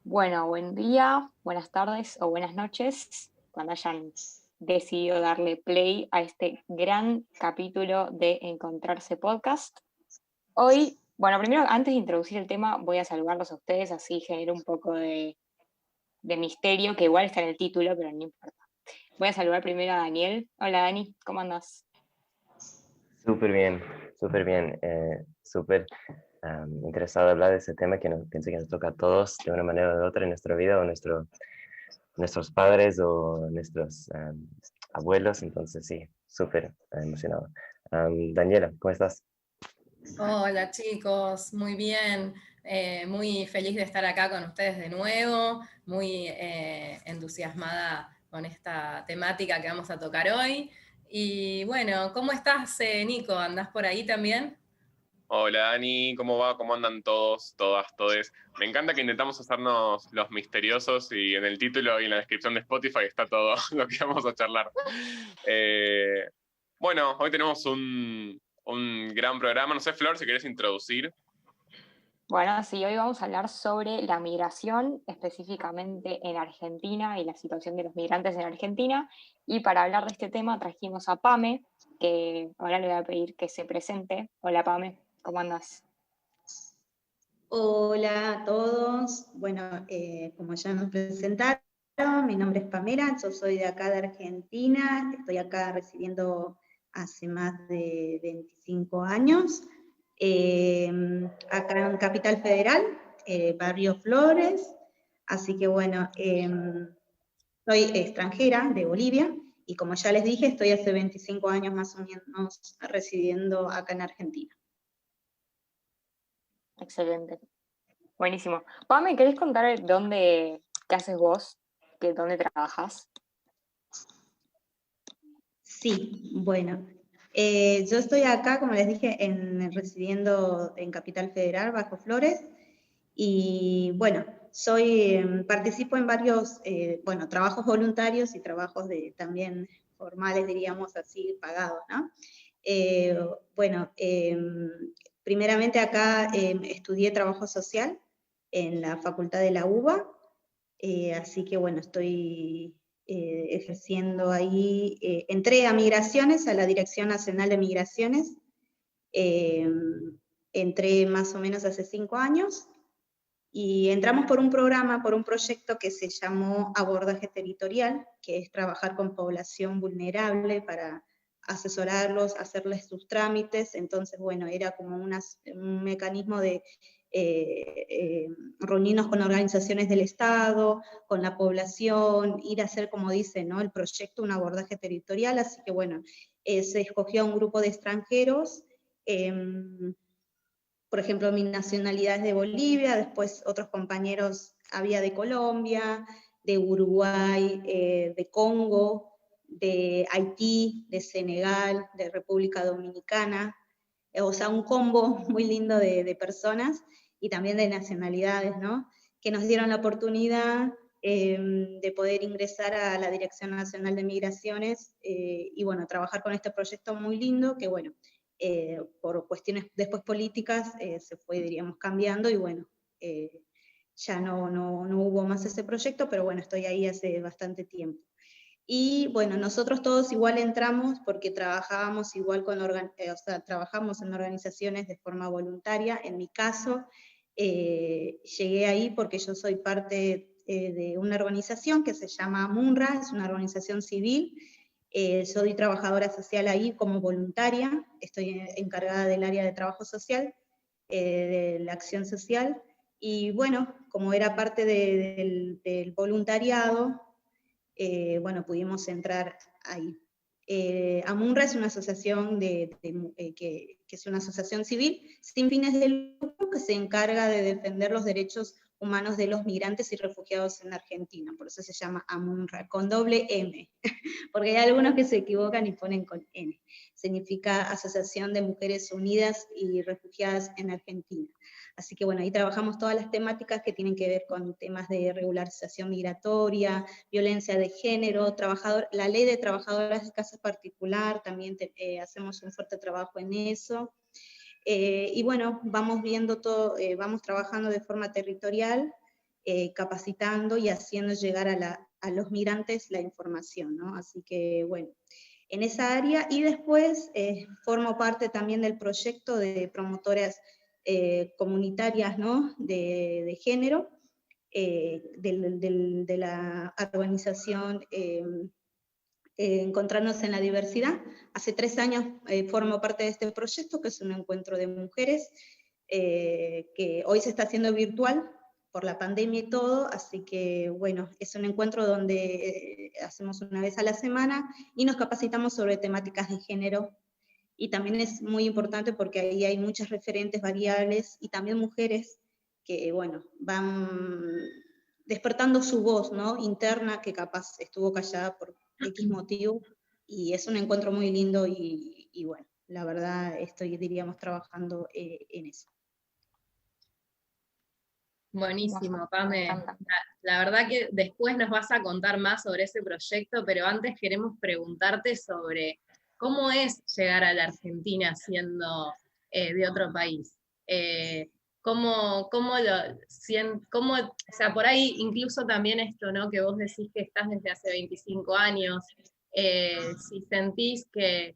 Bueno, buen día, buenas tardes o buenas noches, cuando hayan decidido darle play a este gran capítulo de Encontrarse Podcast. Hoy, bueno, primero, antes de introducir el tema, voy a saludarlos a ustedes, así genero un poco de misterio, que igual está en el título, pero no importa. Voy a saludar primero a Daniel. Hola Dani, ¿cómo andas? Súper bien, súper bien. Súper interesado en hablar de ese tema que pienso que nos toca a todos de una manera o de otra en nuestra vida, o nuestros padres o nuestros abuelos. Entonces, sí, súper emocionado. Daniela, ¿cómo estás? Hola chicos, muy bien, muy feliz de estar acá con ustedes de nuevo, muy entusiasmada con esta temática que vamos a tocar hoy. Y bueno, ¿cómo estás, Nico? ¿Andás por ahí también? Hola Dani, ¿cómo va? ¿Cómo andan todos, todas, todes? Me encanta que intentamos hacernos los misteriosos y en el título y en la descripción de Spotify está todo lo que vamos a charlar. Eh, bueno, hoy tenemos un gran programa. No sé, Flor, si querés introducir. Bueno, sí, hoy vamos a hablar sobre la migración, específicamente en Argentina y la situación de los migrantes en Argentina. Y para hablar de este tema trajimos a Pame, que ahora le voy a pedir que se presente. Hola Pame, ¿cómo andas? Hola a todos. Bueno, como ya nos presentaron, mi nombre es Pamela, yo soy de acá de Argentina, estoy acá residiendo hace más de 25 años, acá en Capital Federal, Barrio Flores, así que bueno, soy extranjera de Bolivia y como ya les dije, estoy hace 25 años más o menos residiendo acá en Argentina. Excelente, buenísimo. Pame, ¿querés contar qué haces vos, dónde trabajas? Sí, bueno, yo estoy acá, como les dije, residiendo en Capital Federal, Bajo Flores, y bueno, participo en varios, bueno, trabajos voluntarios y trabajos también formales, diríamos así, pagados, ¿no? Eh, bueno, primeramente acá estudié trabajo social en la Facultad de la UBA, así que bueno, estoy ejerciendo ahí, entré a Migraciones, a la Dirección Nacional de Migraciones, eh, entré más o menos hace 5 años, y entramos por un programa, por un proyecto que se llamó Abordaje Territorial, que es trabajar con población vulnerable para asesorarlos, hacerles sus trámites. Entonces, bueno, era como un mecanismo de reunirnos con organizaciones del Estado, con la población, ir a hacer, como dice, ¿no?, el proyecto, un abordaje territorial. Así que bueno, se escogió a un grupo de extranjeros, por ejemplo, mi nacionalidad es de Bolivia, después otros compañeros había de Colombia, de Uruguay, de Congo, de Haití, de Senegal, de República Dominicana, o sea, un combo muy lindo de personas y también de nacionalidades, ¿no?, que nos dieron la oportunidad de poder ingresar a la Dirección Nacional de Migraciones y bueno, trabajar con este proyecto muy lindo que bueno, por cuestiones después políticas se fue, diríamos, cambiando y bueno, ya no hubo más ese proyecto, pero bueno, estoy ahí hace bastante tiempo. Y bueno, nosotros todos igual entramos porque trabajábamos igual o sea, trabajamos en organizaciones de forma voluntaria. En mi caso, llegué ahí porque yo soy parte de una organización que se llama MUNRA, es una organización civil. Soy trabajadora social ahí como voluntaria, estoy encargada del área de trabajo social, de la acción social, y bueno, como era parte del voluntariado, bueno, pudimos entrar ahí. AMUNRA es una asociación que es una asociación civil sin fines de lucro que se encarga de defender los derechos humanos de los migrantes y refugiados en Argentina, por eso se llama AMUNRA, con doble M, porque hay algunos que se equivocan y ponen con N. Significa Asociación de Mujeres Unidas y Refugiadas en Argentina. Así que bueno, ahí trabajamos todas las temáticas que tienen que ver con temas de regularización migratoria, violencia de género, la ley de trabajadoras de casa particular, también hacemos un fuerte trabajo en eso. Y bueno, vamos viendo todo, vamos trabajando de forma territorial, capacitando y haciendo llegar a los migrantes la información, ¿no? Así que bueno, en esa área, y después formo parte también del proyecto de promotoras comunitarias, ¿no? de género, de la organización Encontrarnos en la Diversidad. Hace 3 años formo parte de este proyecto, que es un encuentro de mujeres, que hoy se está haciendo virtual por la pandemia y todo, así que bueno, es un encuentro donde hacemos una vez a la semana y nos capacitamos sobre temáticas de género, y también es muy importante porque ahí hay muchas referentes variables y también mujeres que, bueno, van despertando su voz, ¿no? Interna, que capaz estuvo callada por X motivo, y es un encuentro muy lindo y bueno, la verdad estoy, diríamos, trabajando en eso. Buenísimo, Pame. Me encanta. La verdad que después nos vas a contar más sobre ese proyecto, pero antes queremos preguntarte sobre cómo es llegar a la Argentina siendo de otro país. O sea, por ahí incluso también esto, ¿no? Que vos decís que estás desde hace 25 años, si sentís que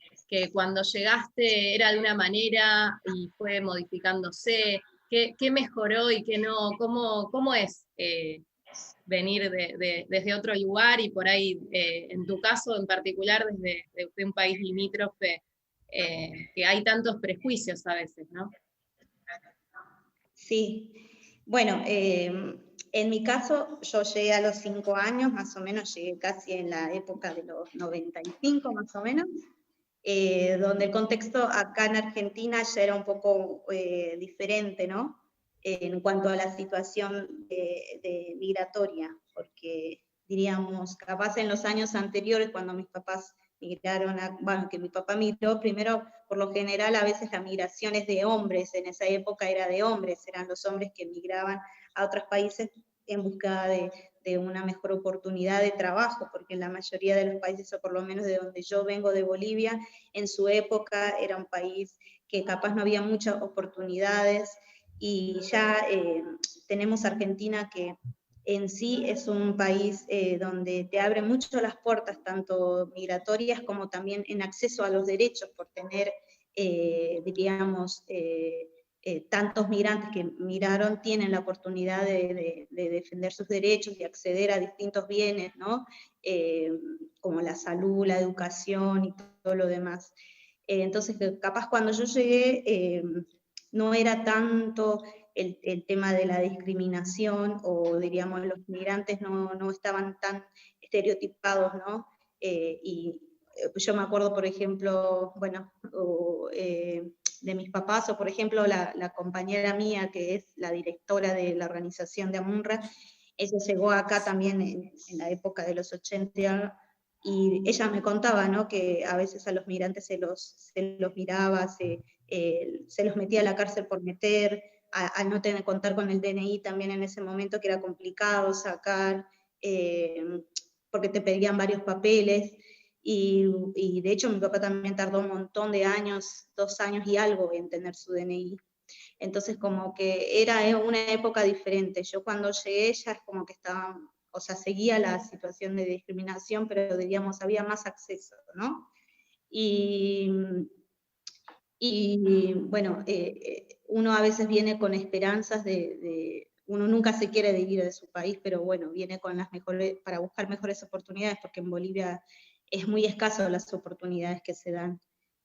cuando llegaste era de una manera y fue modificándose, ¿qué mejoró y qué no? ¿Cómo es venir desde otro lugar y por ahí, en tu caso en particular, desde un país limítrofe, que hay tantos prejuicios a veces, ¿no? Sí, bueno, en mi caso yo llegué a los 5 años, más o menos, llegué casi en la época de los 95 más o menos, donde el contexto acá en Argentina ya era un poco diferente, ¿no? En cuanto a la situación de migratoria, porque diríamos, capaz en los años anteriores, cuando mis papás migraron, bueno, que mi papá migró, primero, por lo general, a veces la migración es de hombres, en esa época era de hombres, eran los hombres que migraban a otros países en busca de una mejor oportunidad de trabajo, porque en la mayoría de los países, o por lo menos de donde yo vengo, de Bolivia, en su época era un país que capaz no había muchas oportunidades, y ya tenemos Argentina, que en sí es un país donde te abre mucho las puertas, tanto migratorias como también en acceso a los derechos, por tener, diríamos, tantos migrantes que migraron, tienen la oportunidad de defender sus derechos y acceder a distintos bienes, ¿no? Como la salud, la educación y todo lo demás. Entonces, capaz cuando yo llegué, no era tanto el tema de la discriminación, o diríamos los migrantes no estaban tan estereotipados, ¿no? Y yo me acuerdo, por ejemplo, bueno, de mis papás, o por ejemplo la compañera mía, que es la directora de la organización de AMUNRA, ella llegó acá también en la época de los 80, y ella me contaba, ¿no? Que a veces a los migrantes se los miraba, se los metía a la cárcel por meter, al no tener contar con el DNI también en ese momento, que era complicado sacar, porque te pedían varios papeles, y de hecho mi papá también tardó un montón de años, 2 años y algo, en tener su DNI. Entonces como que era una época diferente. Yo cuando llegué ya es como que estaba, o sea, seguía la situación de discriminación, pero diríamos había más acceso, ¿no? Y bueno, uno a veces viene con esperanzas uno nunca se quiere ir de su país, pero bueno, viene con las mejores, para buscar mejores oportunidades, porque en Bolivia es muy escaso las oportunidades que se dan.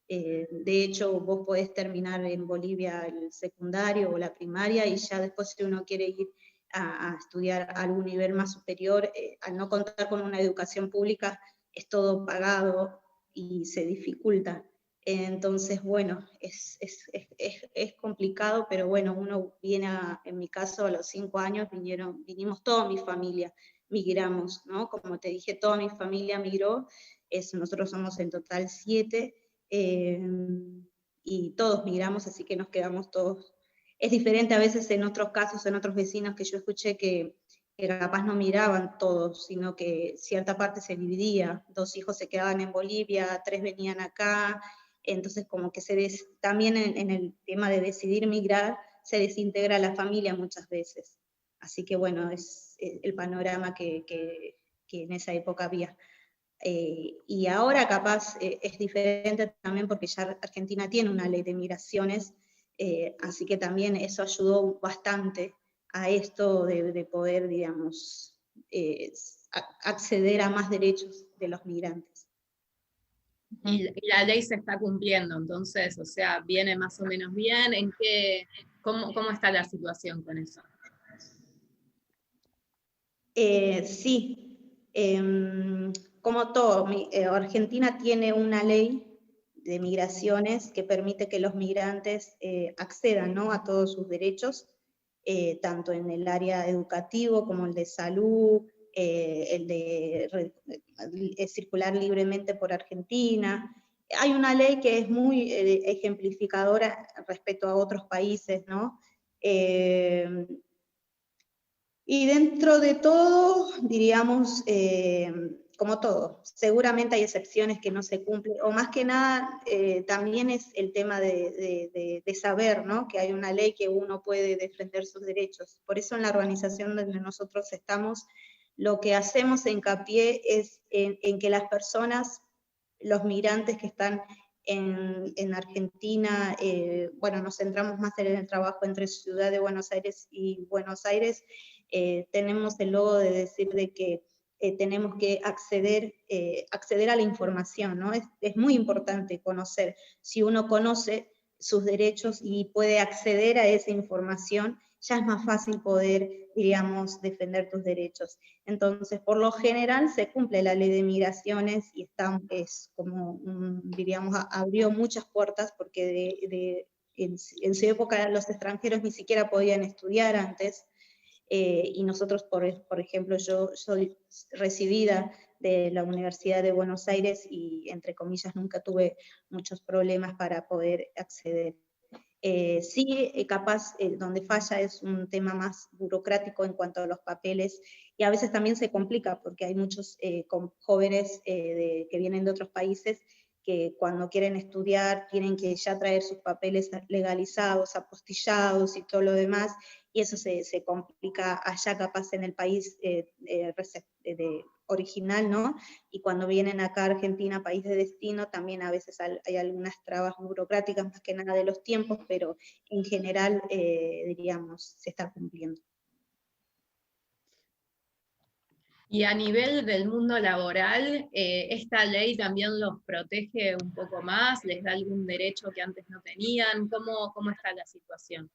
De hecho, vos podés terminar en Bolivia el secundario o la primaria, y ya después, si uno quiere ir a estudiar a algún nivel más superior, al no contar con una educación pública, es todo pagado y se dificulta. Entonces, bueno, es complicado, pero bueno, uno viene, en mi caso, a los 5 años vinimos toda mi familia, migramos, ¿no? Como te dije, toda mi familia migró, nosotros somos en total 7, y todos migramos, así que nos quedamos todos. Es diferente a veces en otros casos, en otros vecinos que yo escuché que capaz no migraban todos, sino que cierta parte se dividía, 2 hijos se quedaban en Bolivia, 3 venían acá, entonces como que también en el tema de decidir migrar, se desintegra la familia muchas veces. Así que bueno, es el panorama que en esa época había. Y ahora capaz es diferente también porque ya Argentina tiene una ley de migraciones, así que también eso ayudó bastante a esto de poder, digamos, acceder a más derechos de los migrantes. Y la ley se está cumpliendo, entonces, o sea, viene más o menos bien. ¿Cómo está la situación con eso? Sí, como todo, Argentina tiene una ley de migraciones que permite que los migrantes accedan, ¿no?, a todos sus derechos, tanto en el área educativo como el de salud, el de circular libremente por Argentina. Hay una ley que es muy ejemplificadora respecto a otros países, ¿no? Y dentro de todo, diríamos, como todo, seguramente hay excepciones que no se cumplen, o más que nada también es el tema de saber, ¿no?, que hay una ley que uno puede defender sus derechos. Por eso en la organización donde nosotros estamos, lo que hacemos hincapié es en que las personas, los migrantes que están en Argentina, bueno, nos centramos más en el trabajo entre Ciudad de Buenos Aires y Buenos Aires, tenemos el logo de decir de que tenemos que acceder a la información, ¿no? Es muy importante conocer. Si uno conoce sus derechos y puede acceder a esa información, ya es más fácil poder, diríamos, defender tus derechos. Entonces, por lo general, se cumple la ley de migraciones y es como, diríamos, abrió muchas puertas porque en su época los extranjeros ni siquiera podían estudiar antes, y nosotros, por ejemplo, yo soy recibida de la Universidad de Buenos Aires y, entre comillas, nunca tuve muchos problemas para poder acceder. Sí, capaz donde falla es un tema más burocrático en cuanto a los papeles, y a veces también se complica porque hay muchos jóvenes que vienen de otros países que cuando quieren estudiar tienen que ya traer sus papeles legalizados, apostillados y todo lo demás, y eso se complica allá capaz en el país original, ¿no? Y cuando vienen acá a Argentina, país de destino, también a veces hay algunas trabas burocráticas, más que nada de los tiempos, pero en general, diríamos, se está cumpliendo. Y a nivel del mundo laboral, ¿esta ley también los protege un poco más? ¿Les da algún derecho que antes no tenían? ¿Cómo está la situación?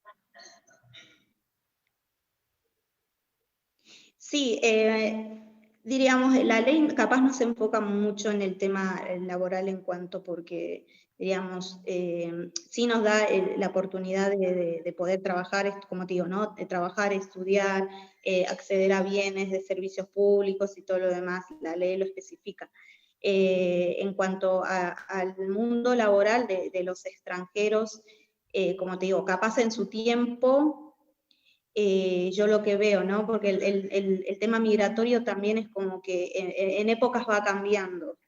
Sí, diríamos, la ley capaz no se enfoca mucho en el tema laboral en cuanto porque, digamos, sí nos da la oportunidad de poder trabajar, como te digo, ¿no?, de trabajar, estudiar, acceder a bienes de servicios públicos y todo lo demás, la ley lo especifica. En cuanto al mundo laboral de los extranjeros, como te digo, capaz en su tiempo, yo lo que veo, ¿no? Porque el tema migratorio también es como que en épocas va cambiando.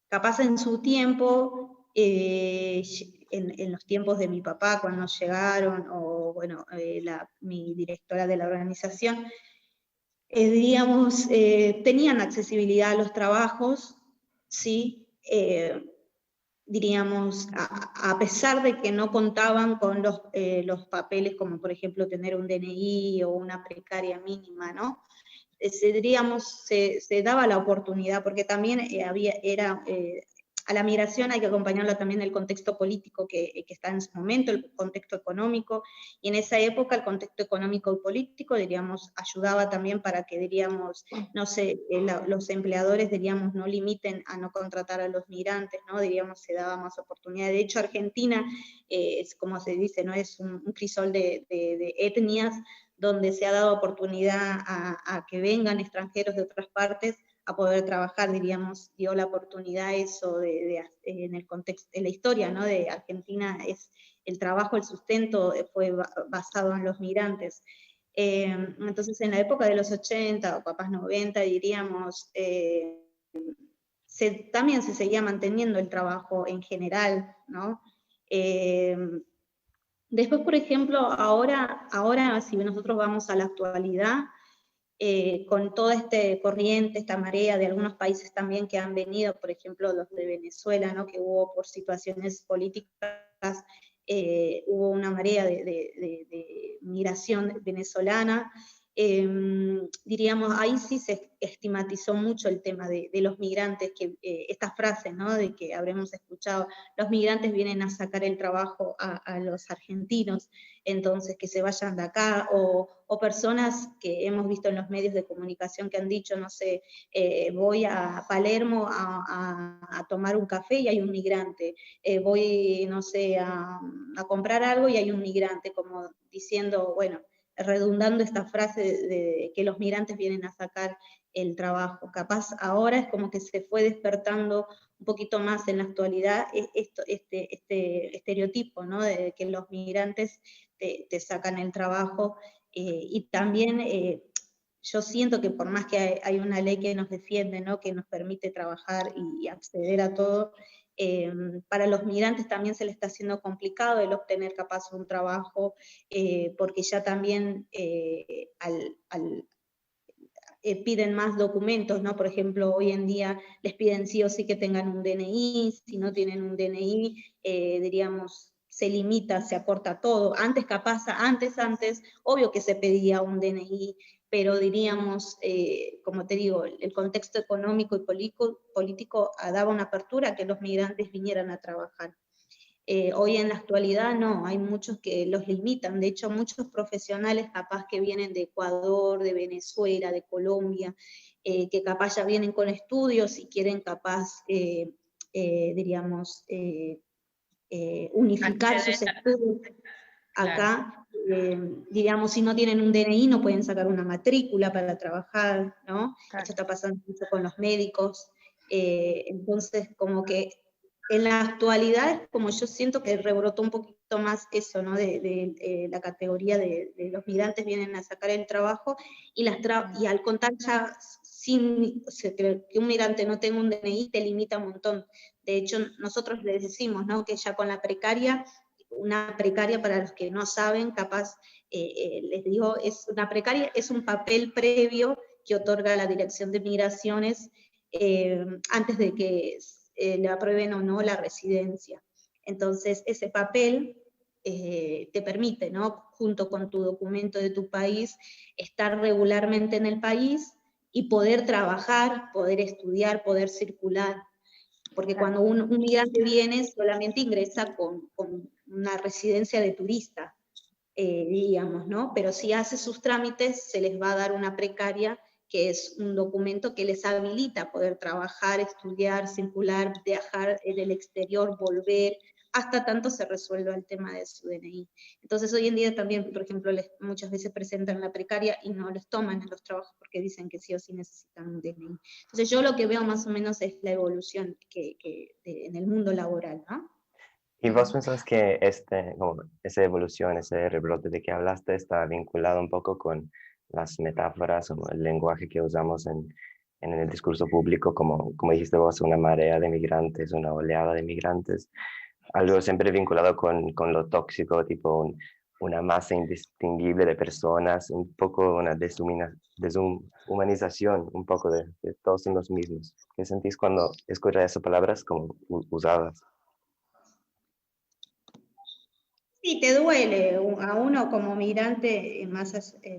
Capaz en su tiempo, en los tiempos de mi papá, cuando llegaron, o bueno, mi directora de la organización, diríamos, tenían accesibilidad a los trabajos, ¿sí? Diríamos, a pesar de que no contaban con los papeles, como por ejemplo tener un DNI o una precaria mínima, ¿no? Diríamos, se daba la oportunidad, porque también a la migración hay que acompañarla también el contexto político que está en ese momento, el contexto económico, y en esa época el contexto económico y político, diríamos, ayudaba también para que, diríamos, no sé, los empleadores, diríamos, no limiten a no contratar a los migrantes, ¿no? Diríamos, se daba más oportunidad. De hecho, Argentina, es como se dice, ¿no?, es un crisol de etnias, donde se ha dado oportunidad a que vengan extranjeros de otras partes a poder trabajar, diríamos, dio la oportunidad eso en el contexto, en la historia, ¿no?, de Argentina, es el trabajo, el sustento fue basado en los migrantes. Entonces, en la época de los 80 o capaz 90, diríamos, también se seguía manteniendo el trabajo en general, ¿no? Después, por ejemplo, ahora si nosotros vamos a la actualidad, con toda esta corriente, esta marea de algunos países también que han venido, por ejemplo los de Venezuela, ¿no? Que hubo por situaciones políticas, hubo una marea de migración venezolana, diríamos, ahí sí se estigmatizó mucho el tema de los migrantes, que estas frases, ¿no? De que habremos escuchado, los migrantes vienen a sacar el trabajo a los argentinos, entonces que se vayan de acá, o personas que hemos visto en los medios de comunicación que han dicho, no sé, voy a Palermo a tomar un café y hay un migrante, voy, no sé, a comprar algo y hay un migrante, como diciendo, bueno, redundando esta frase de que los migrantes vienen a sacar el trabajo. Capaz ahora es como que se fue despertando un poquito más en la actualidad este estereotipo, ¿no? De que los migrantes te sacan el trabajo, y también yo siento que por más que hay una ley que nos defiende, ¿no? Que nos permite trabajar y acceder a todo, para los migrantes también se les está haciendo complicado el obtener capaz un trabajo, porque ya también piden más documentos, ¿no? Por ejemplo, hoy en día les piden sí o sí que tengan un DNI, si no tienen un DNI, diríamos, se limita, se acorta todo. Antes capaz, antes, obvio que se pedía un DNI, pero diríamos, como te digo, el contexto económico y político daba una apertura a que los migrantes vinieran a trabajar. Hoy en la actualidad no, hay muchos que los limitan, de hecho muchos profesionales capaz que vienen de Ecuador, de Venezuela, de Colombia, que capaz ya vienen con estudios y quieren capaz, diríamos, unificar sus estudios acá, diríamos, si no tienen un DNI no pueden sacar una matrícula para trabajar, ¿no? Claro. Esto está pasando mucho con los médicos, entonces como que en la actualidad, como yo siento que rebrotó un poquito más eso, ¿no? De la categoría de los migrantes vienen a sacar el trabajo, y al contar ya o sea, que un migrante no tenga un DNI te limita un montón. De hecho, nosotros les decimos, ¿no? Que ya con la precaria, una precaria para los que no saben, capaz, les digo, una precaria es un papel previo que otorga la Dirección de Migraciones antes de que le aprueben o no la residencia. Entonces, ese papel te permite, ¿no? Junto con tu documento de tu país, estar regularmente en el país y poder trabajar, poder estudiar, poder circular. Porque cuando un migrante viene, solamente ingresa con una residencia de turista, diríamos, ¿no? Pero si hace sus trámites, se les va a dar una precaria, que es un documento que les habilita a poder trabajar, estudiar, circular, viajar en el exterior, volver, hasta tanto se resuelva el tema de su DNI. Entonces hoy en día también, por ejemplo, muchas veces presentan la precaria y no les toman en los trabajos porque dicen que sí o sí necesitan un DNI. Entonces yo lo que veo más o menos es la evolución en el mundo laboral, ¿no? ¿Y vos pensás que esa evolución, ese rebrote de que hablaste está vinculado un poco con las metáforas o el lenguaje que usamos en el discurso público, como dijiste vos, una marea de migrantes, una oleada de migrantes? Algo siempre vinculado con lo tóxico, tipo una masa indistinguible de personas, un poco una deshumanización, un poco de todos son los mismos. ¿Qué sentís cuando escuchas esas palabras como usadas? Sí, te duele a uno como migrante,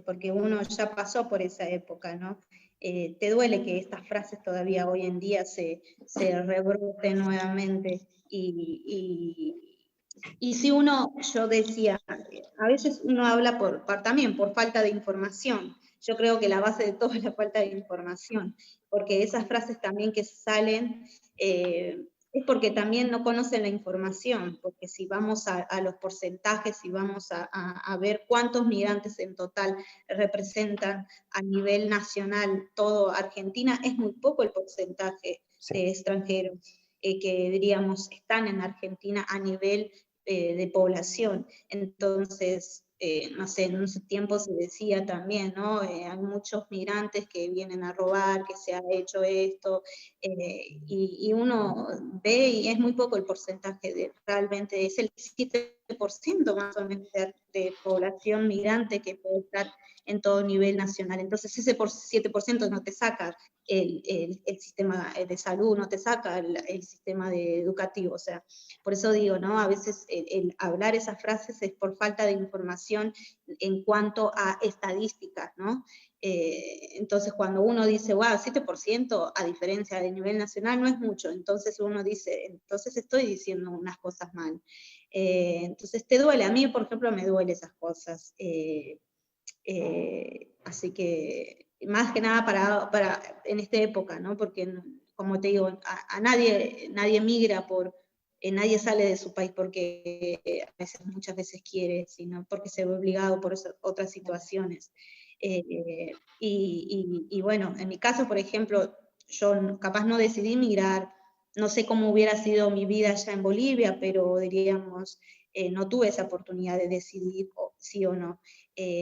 porque uno ya pasó por esa época, ¿no? Te duele que estas frases todavía hoy en día se rebroten nuevamente. Y si yo decía, a veces uno habla también por falta de información. Yo creo que la base de todo es la falta de información, porque esas frases también que salen, es porque también no conocen la información, porque si vamos a los porcentajes, si vamos a ver cuántos migrantes en total representan a nivel nacional todo Argentina, es muy poco el porcentaje de extranjeros que diríamos están en Argentina a nivel de población. Entonces, no sé, en un tiempo se decía también, ¿no? Hay muchos migrantes que vienen a robar, que se ha hecho esto, y uno ve y es muy poco el porcentaje, realmente es el 7% más o menos de población migrante que puede estar en todo nivel nacional. Entonces ese 7% no te saca el sistema de salud, no te saca el sistema educativo. O sea, por eso digo, ¿no? A veces el hablar esas frases es por falta de información en cuanto a estadísticas, ¿no? Entonces cuando uno dice, wow, 7% a diferencia del nivel nacional no es mucho, entonces uno dice, entonces estoy diciendo unas cosas mal. Entonces te duele, a mí por ejemplo me duele esas cosas. Así que más que nada para en esta época, ¿no? Porque como te digo, a nadie migra nadie sale de su país porque muchas veces quiere, sino porque se ve obligado por otras situaciones. Y bueno, en mi caso, por ejemplo, yo capaz no decidí migrar, no sé cómo hubiera sido mi vida allá en Bolivia, pero diríamos, no tuve esa oportunidad de decidir sí o no.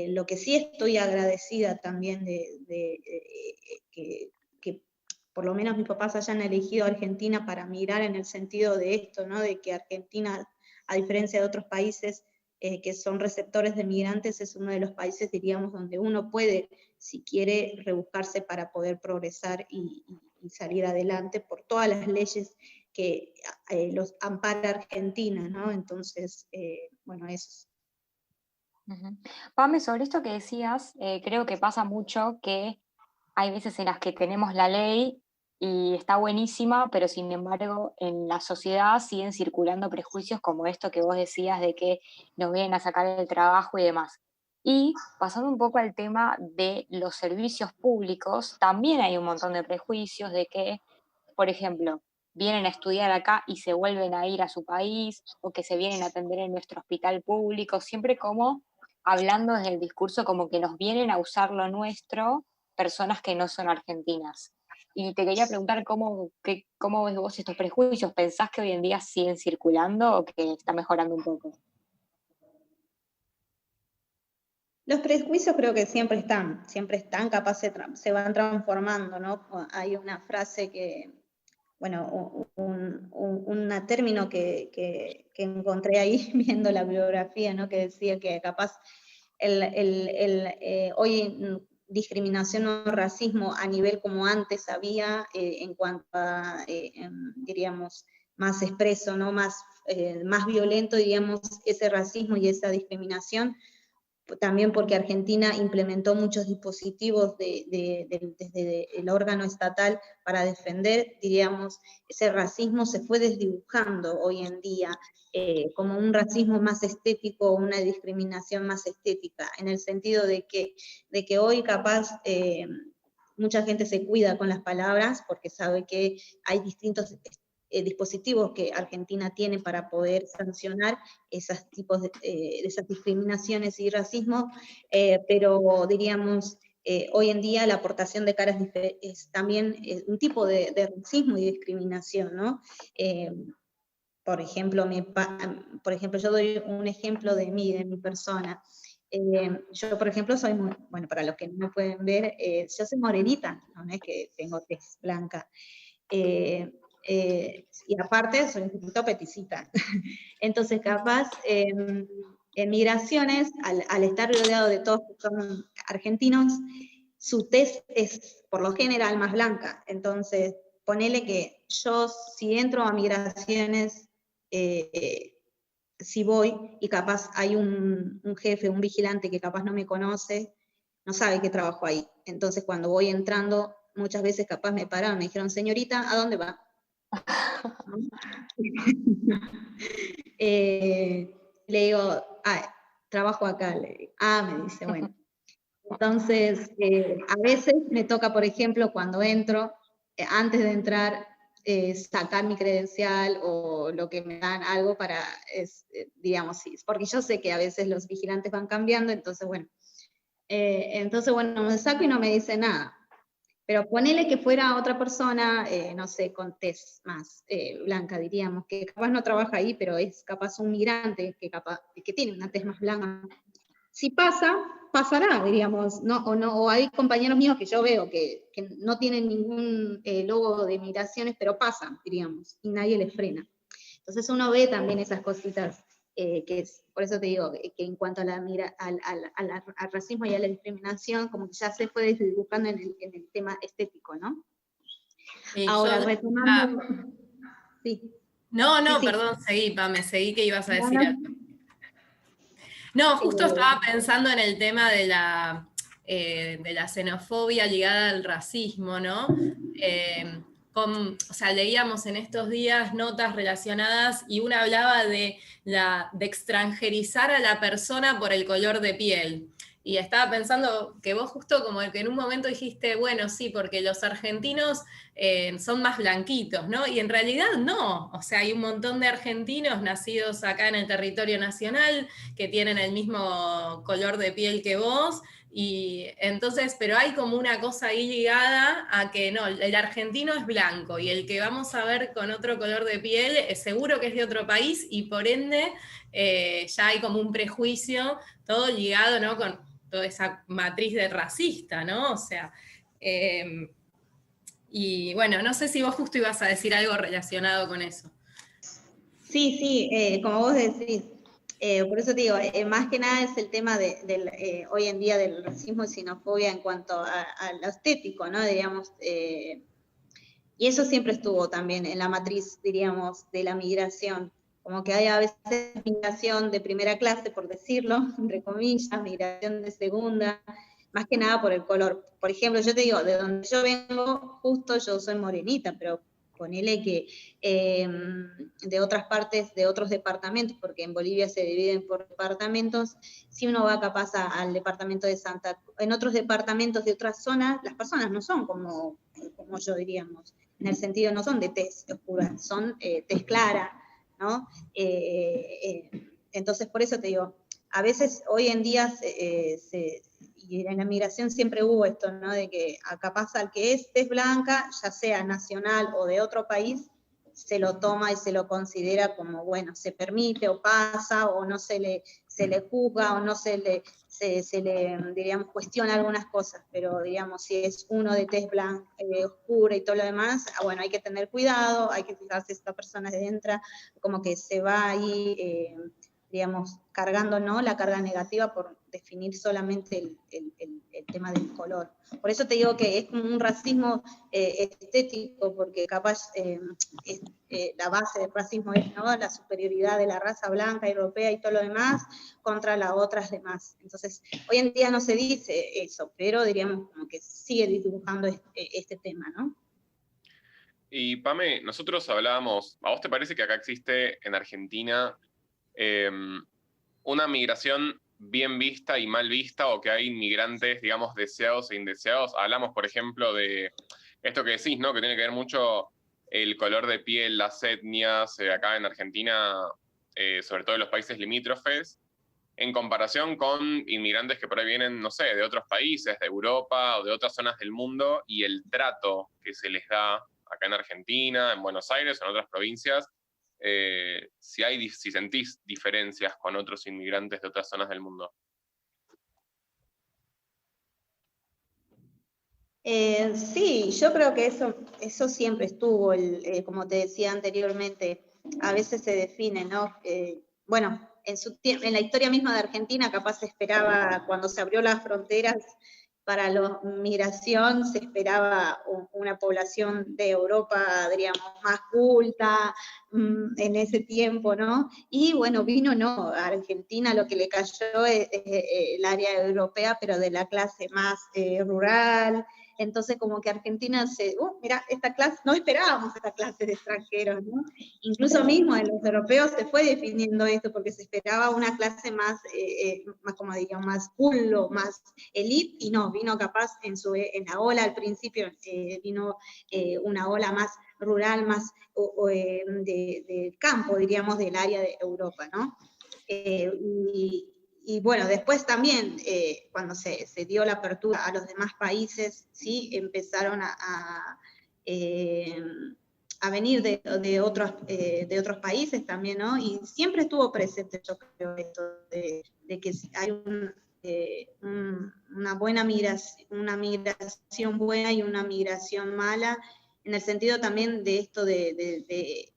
Lo que sí estoy agradecida también que por lo menos mis papás hayan elegido Argentina para migrar en el sentido de esto, ¿no? De que Argentina, a diferencia de otros países que son receptores de migrantes, es uno de los países, diríamos, donde uno puede, si quiere, rebuscarse para poder progresar y salir adelante por todas las leyes que los ampara Argentina, ¿no? Entonces, bueno, eso. Pame, sobre esto que decías, creo que pasa mucho que hay veces en las que tenemos la ley y está buenísima, pero sin embargo en la sociedad siguen circulando prejuicios como esto que vos decías de que nos vienen a sacar el trabajo y demás. Y pasando un poco al tema de los servicios públicos, también hay un montón de prejuicios de que, por ejemplo, vienen a estudiar acá y se vuelven a ir a su país, o que se vienen a atender en nuestro hospital público, siempre como hablando desde el discurso como que nos vienen a usar lo nuestro personas que no son argentinas. Y te quería preguntar cómo ves vos estos prejuicios. ¿Pensás que hoy en día siguen circulando o que está mejorando un poco? Los prejuicios creo que siempre están, capaz se van transformando, ¿no? Hay una frase que, bueno, un término que encontré ahí viendo la bibliografía, ¿no? Que decía que capaz hoy discriminación o racismo a nivel como antes había, en cuanto a, diríamos, más expreso, ¿no? Más violento, diríamos, ese racismo y esa discriminación, también porque Argentina implementó muchos dispositivos desde el órgano estatal para defender, diríamos, ese racismo se fue desdibujando hoy en día como un racismo más estético, una discriminación más estética, en el sentido de que hoy capaz mucha gente se cuida con las palabras porque sabe que hay distintos dispositivos que Argentina tiene para poder sancionar esos tipos de esas discriminaciones y racismo, pero diríamos, hoy en día la aportación de caras es también un tipo de racismo y discriminación, ¿no? Por ejemplo, yo doy un ejemplo de mi persona. Yo, por ejemplo, soy muy, bueno, para los que no me pueden ver, yo soy morenita, no es que tengo tez blanca. Y aparte soy un poquito peticita. Entonces, capaz, en migraciones, al estar rodeado de todos que son argentinos, su tez es, por lo general, más blanca. Entonces, ponele que yo, si entro a migraciones, si voy, y capaz hay un jefe, un vigilante que capaz no me conoce, no sabe que trabajo ahí. Entonces, cuando voy entrando, muchas veces capaz me pararon, me dijeron, señorita, ¿a dónde va? Le digo, trabajo acá. Me dice, bueno. Entonces, a veces me toca, por ejemplo, cuando entro, antes de entrar, sacar mi credencial o lo que me dan algo para, digamos, sí, porque yo sé que a veces los vigilantes van cambiando, entonces, bueno, me saco y no me dice nada. Pero ponele que fuera otra persona, no sé, con tez más blanca, diríamos, que capaz no trabaja ahí, pero es capaz un migrante que tiene una tez más blanca. si pasa, pasará, diríamos, ¿no? O hay compañeros míos que yo veo que no tienen ningún logo de migraciones, pero pasan, diríamos, y nadie les frena. Entonces uno ve también esas cositas, por eso te digo, que en cuanto a al racismo y a la discriminación, como que ya se fue dibujando en el tema estético, ¿no? Y ahora, retomando... Sí. No, Sí, sí. perdón, seguí, Pame, seguí que ibas a decir No. algo. No, justo estaba pensando en el tema de la xenofobia ligada al racismo, ¿no? O sea, leíamos en estos días notas relacionadas y una hablaba de extranjerizar a la persona por el color de piel. Y estaba pensando que vos justo como que en un momento dijiste, bueno, sí, porque los argentinos son más blanquitos, ¿no? Y en realidad no. O sea, hay un montón de argentinos nacidos acá en el territorio nacional que tienen el mismo color de piel que vos. Y entonces, pero hay como una cosa ahí ligada a que no, el argentino es blanco y el que vamos a ver con otro color de piel seguro que es de otro país y por ende ya hay como un prejuicio, todo ligado, ¿no? Con toda esa matriz de racista, ¿no? O sea, y bueno, no sé si vos justo ibas a decir algo relacionado con eso. Sí, como vos decís, por eso te digo, más que nada es el tema hoy en día del racismo y xenofobia en cuanto a lo estético, ¿no? Diríamos, y eso siempre estuvo también en la matriz, diríamos, de la migración. Como que hay a veces migración de primera clase, por decirlo, entre comillas, migración de segunda, más que nada por el color. Por ejemplo, yo te digo, de donde yo vengo, justo yo soy morenita, pero ponele que de otras partes, de otros departamentos, porque en Bolivia se dividen por departamentos, si uno va capaz al departamento de Santa Cruz, en otros departamentos de otras zonas, las personas no son como yo diríamos, en el sentido no son de tez oscura, son tez clara, ¿no? Entonces, por eso te digo, a veces hoy en día, y en la migración siempre hubo esto, ¿no? De que capaz al que es tez blanca, ya sea nacional o de otro país, se lo toma y se lo considera como, bueno, se permite o pasa, o no se le juzga, o no se le, diríamos, cuestiona algunas cosas, pero, digamos, si es uno de tez blanca, oscura y todo lo demás, bueno, hay que tener cuidado, hay que fijarse si esta persona entra, como que se va ahí, digamos, cargando, ¿no?, la carga negativa por definir solamente el tema del color. Por eso te digo que es como un racismo estético, porque capaz la base del racismo es, ¿no?, la superioridad de la raza blanca, europea y todo lo demás contra las otras demás. Entonces, hoy en día no se dice eso, pero diríamos como que sigue dibujando este tema, ¿no? Y Pame, nosotros hablábamos, ¿a vos te parece que acá existe en Argentina una migración bien vista y mal vista, o que hay inmigrantes, digamos, deseados e indeseados? Hablamos, por ejemplo, de esto que decís, ¿no? Que tiene que ver mucho el color de piel, las etnias, acá en Argentina, sobre todo en los países limítrofes, en comparación con inmigrantes que por ahí vienen, no sé, de otros países, de Europa o de otras zonas del mundo, y el trato que se les da acá en Argentina, en Buenos Aires o en otras provincias, si sentís diferencias con otros inmigrantes de otras zonas del mundo. Sí, yo creo que eso siempre estuvo, como te decía anteriormente, a veces se define, ¿no? Bueno, en la historia misma de Argentina capaz se esperaba, cuando se abrió las fronteras para la migración, se esperaba una población de Europa, diríamos, más culta en ese tiempo, ¿no? Y bueno, no, a Argentina lo que le cayó es el área europea, pero de la clase más rural. Entonces, como que Argentina mira, esta clase, no esperábamos esta clase de extranjeros, ¿no? Incluso mismo en los europeos se fue definiendo esto, porque se esperaba una clase más como digamos, más cool o más elite, y no, vino capaz en la ola al principio, vino una ola más rural, más del campo, diríamos, del área de Europa, ¿no? Y bueno, después también, cuando se dio la apertura a los demás países, ¿sí?, empezaron a venir de otros países también, ¿no? Y siempre estuvo presente, yo creo, esto de que hay una migración buena y una migración mala, en el sentido también de esto de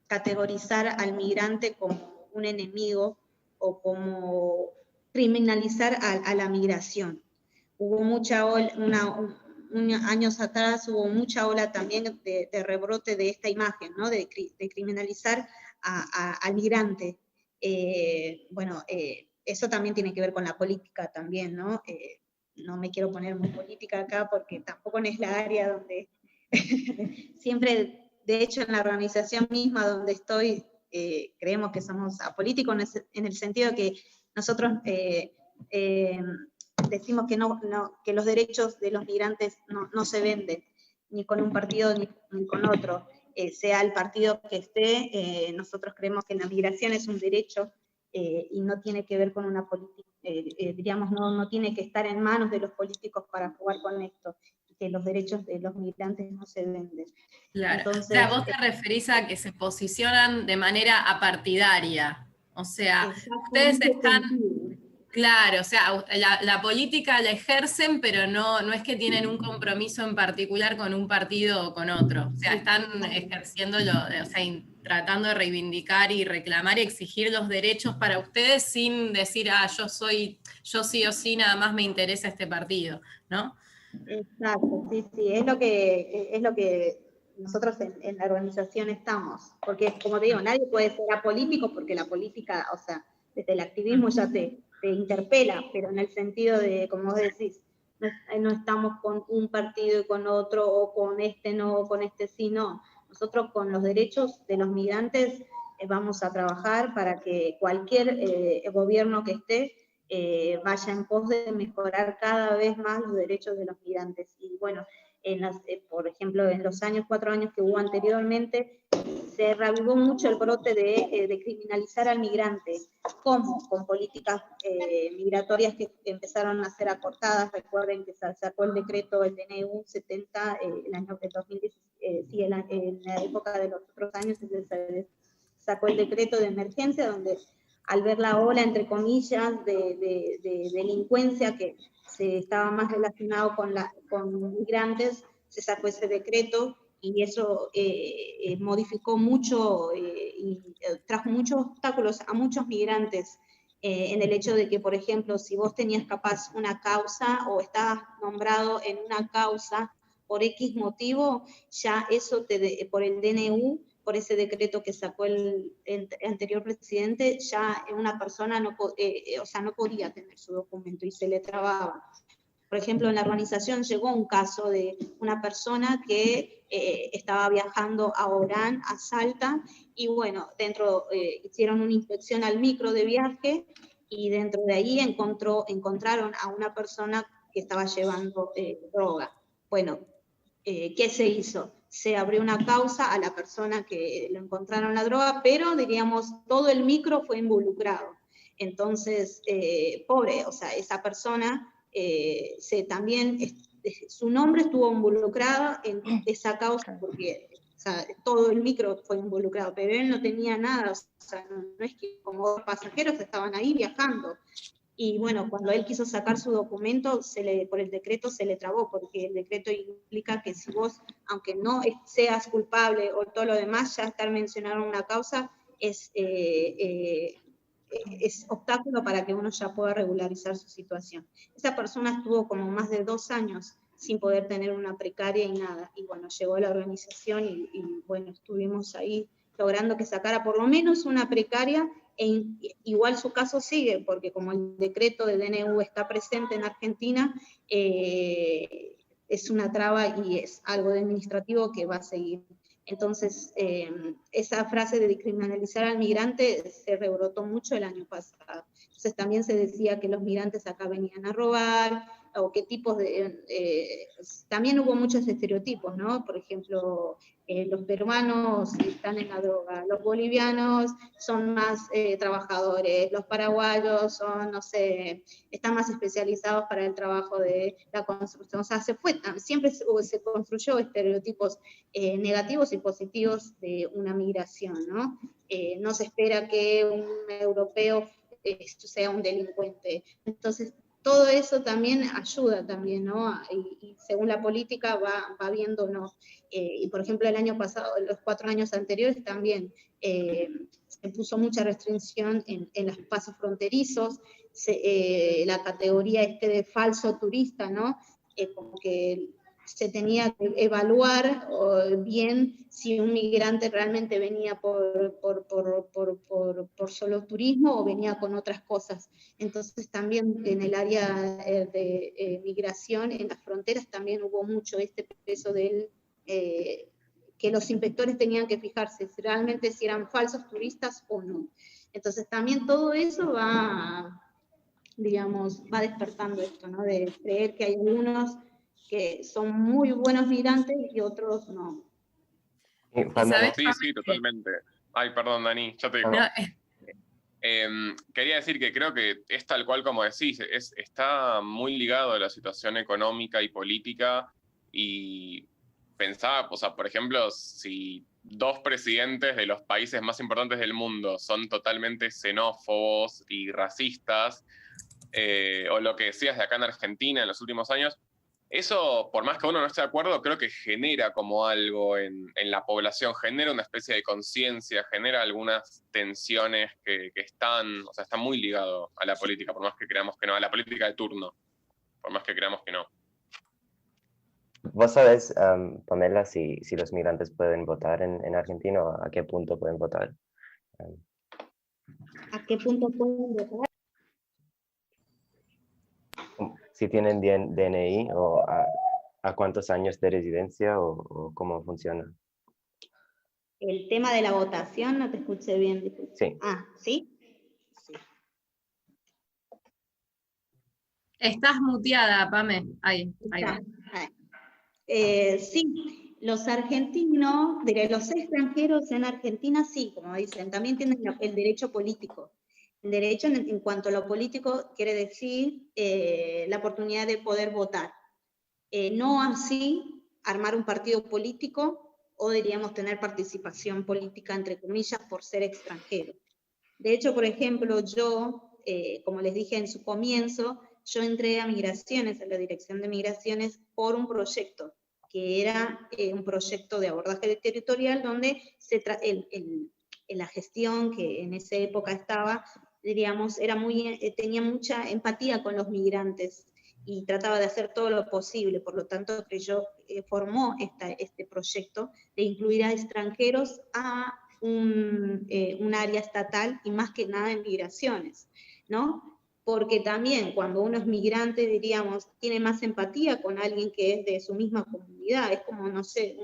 categorizar al migrante como un enemigo o como criminalizar a la migración. Hubo mucha ola, años atrás hubo mucha ola también de rebrote de esta imagen, ¿no? de criminalizar al migrante. Eso también tiene que ver con la política también, ¿no? No me quiero poner muy política acá porque tampoco no es la área donde siempre, de hecho en la organización misma donde estoy, creemos que somos apolíticos en el sentido que nosotros decimos que los derechos de los migrantes no se venden, ni con un partido ni con otro. Sea el partido que esté, nosotros creemos que la migración es un derecho y no tiene que ver con una política, diríamos, no tiene que estar en manos de los políticos para jugar con esto, que los derechos de los migrantes no se venden. Claro, Entonces, o sea, vos te referís a que se posicionan de manera apartidaria, o sea, ustedes están... Claro, o sea, la política la ejercen, pero no es que tienen un compromiso en particular con un partido o con otro. O sea, están ejerciéndolo, o sea, tratando de reivindicar y reclamar y exigir los derechos para ustedes sin decir, yo sí o sí nada más me interesa este partido, ¿no? Exacto, sí, es lo que nosotros en la organización estamos. Porque, como te digo, nadie puede ser apolítico porque la política, o sea, desde el activismo ya te interpela, pero en el sentido de, como vos decís, no estamos con un partido y con otro, o con este no, o con este sí, no. Nosotros con los derechos de los migrantes vamos a trabajar para que cualquier gobierno que esté vaya en pos de mejorar cada vez más los derechos de los migrantes. Y bueno, por ejemplo, en los 4 años que hubo anteriormente, se reavivó mucho el brote de criminalizar al migrante. ¿Cómo? Con políticas migratorias que empezaron a ser acortadas. Recuerden que se sacó el decreto, el DNU 70, el año de 2016, en la época de los otros años se sacó el decreto de emergencia, donde al ver la ola, entre comillas, de delincuencia que se estaba más relacionado con migrantes, se sacó ese decreto y eso modificó mucho y trajo muchos obstáculos a muchos migrantes en el hecho de que, por ejemplo, si vos tenías capaz una causa o estabas nombrado en una causa por X motivo, ya eso por el DNU, por ese decreto que sacó el anterior presidente, ya una persona no podía tener su documento y se le trababa. Por ejemplo, en la organización llegó un caso de una persona que estaba viajando a Orán, a Salta, y bueno, hicieron una inspección al micro de viaje, y dentro de ahí encontraron a una persona que estaba llevando droga. Bueno, ¿qué se hizo? Se abrió una causa a la persona que le encontraron la droga, pero diríamos, todo el micro fue involucrado. Entonces, pobre, o sea, esa persona también, su nombre estuvo involucrado en esa causa, porque o sea, todo el micro fue involucrado, pero él no tenía nada, o sea, no es que como pasajeros estaban ahí viajando. Y bueno, cuando él quiso sacar su documento, por el decreto se le trabó, porque el decreto implica que si vos, aunque no seas culpable o todo lo demás, ya estar mencionado en una causa es obstáculo para que uno ya pueda regularizar su situación. Esa persona estuvo como más de 2 años sin poder tener una precaria y nada. Y bueno, llegó a la organización y bueno, estuvimos ahí logrando que sacara por lo menos una precaria. Igual su caso sigue, porque como el decreto de DNU está presente en Argentina, es una traba y es algo administrativo que va a seguir. Entonces, esa frase de descriminalizar al migrante se rebrotó mucho el año pasado. Entonces también se decía que los migrantes acá venían a robar, o qué tipos también hubo muchos estereotipos, ¿no? Por ejemplo, los peruanos están en la droga, los bolivianos son más trabajadores, los paraguayos son, no sé, están más especializados para el trabajo de la construcción. O sea, siempre se construyó estereotipos negativos y positivos de una migración, ¿no? No se espera que un europeo sea un delincuente. Entonces, todo eso también ayuda también, ¿no? Y según la política va viendo, ¿no? Y por ejemplo, el año pasado, los 4 años anteriores también se puso mucha restricción en los pasos fronterizos, la categoría de falso turista, ¿no? Como que se tenía que evaluar bien si un migrante realmente venía por solo turismo o venía con otras cosas. Entonces también en el área de migración, en las fronteras también hubo mucho peso del que los inspectores tenían que fijarse realmente si eran falsos turistas o no. Entonces también todo eso va despertando esto, ¿no? De creer que hay algunos que son muy buenos migrantes y otros no. ¿Sabes? Sí, totalmente. Ay, perdón, Dani, ya te dejo. No, Quería decir que creo que es tal cual como decís, está muy ligado a la situación económica y política, y pensaba, o sea, por ejemplo, si 2 presidentes de los países más importantes del mundo son totalmente xenófobos y racistas, o lo que decías de acá en Argentina en los últimos años, eso, por más que uno no esté de acuerdo, creo que genera como algo en la población, genera una especie de conciencia, genera algunas tensiones que están, o sea, está muy ligado a la política, por más que creamos que no, a la política de turno, por más que creamos que no. ¿Vos sabés, Pamela, si los migrantes pueden votar en Argentina o a qué punto pueden votar? ¿A qué punto pueden votar? Si tienen DNI o a cuántos años de residencia o cómo funciona. El tema de la votación, no te escuché bien. Disculpe. Sí. Ah, ¿sí? Sí. Estás muteada, Pame. Ahí va. Sí, los argentinos, los extranjeros en Argentina sí, como dicen, también tienen el derecho político. El derecho en cuanto a lo político quiere decir la oportunidad de poder votar. No así armar un partido político o diríamos tener participación política, entre comillas, por ser extranjero. De hecho, por ejemplo, yo, como les dije en su comienzo, yo entré a Migraciones, a la Dirección de Migraciones, por un proyecto, que era un proyecto de abordaje territorial donde la gestión que en esa época estaba, diríamos, tenía mucha empatía con los migrantes y trataba de hacer todo lo posible, por lo tanto formó este proyecto de incluir a extranjeros a un área estatal y más que nada en migraciones, ¿no? Porque también cuando uno es migrante, diríamos, tiene más empatía con alguien que es de su misma comunidad, es como, no sé,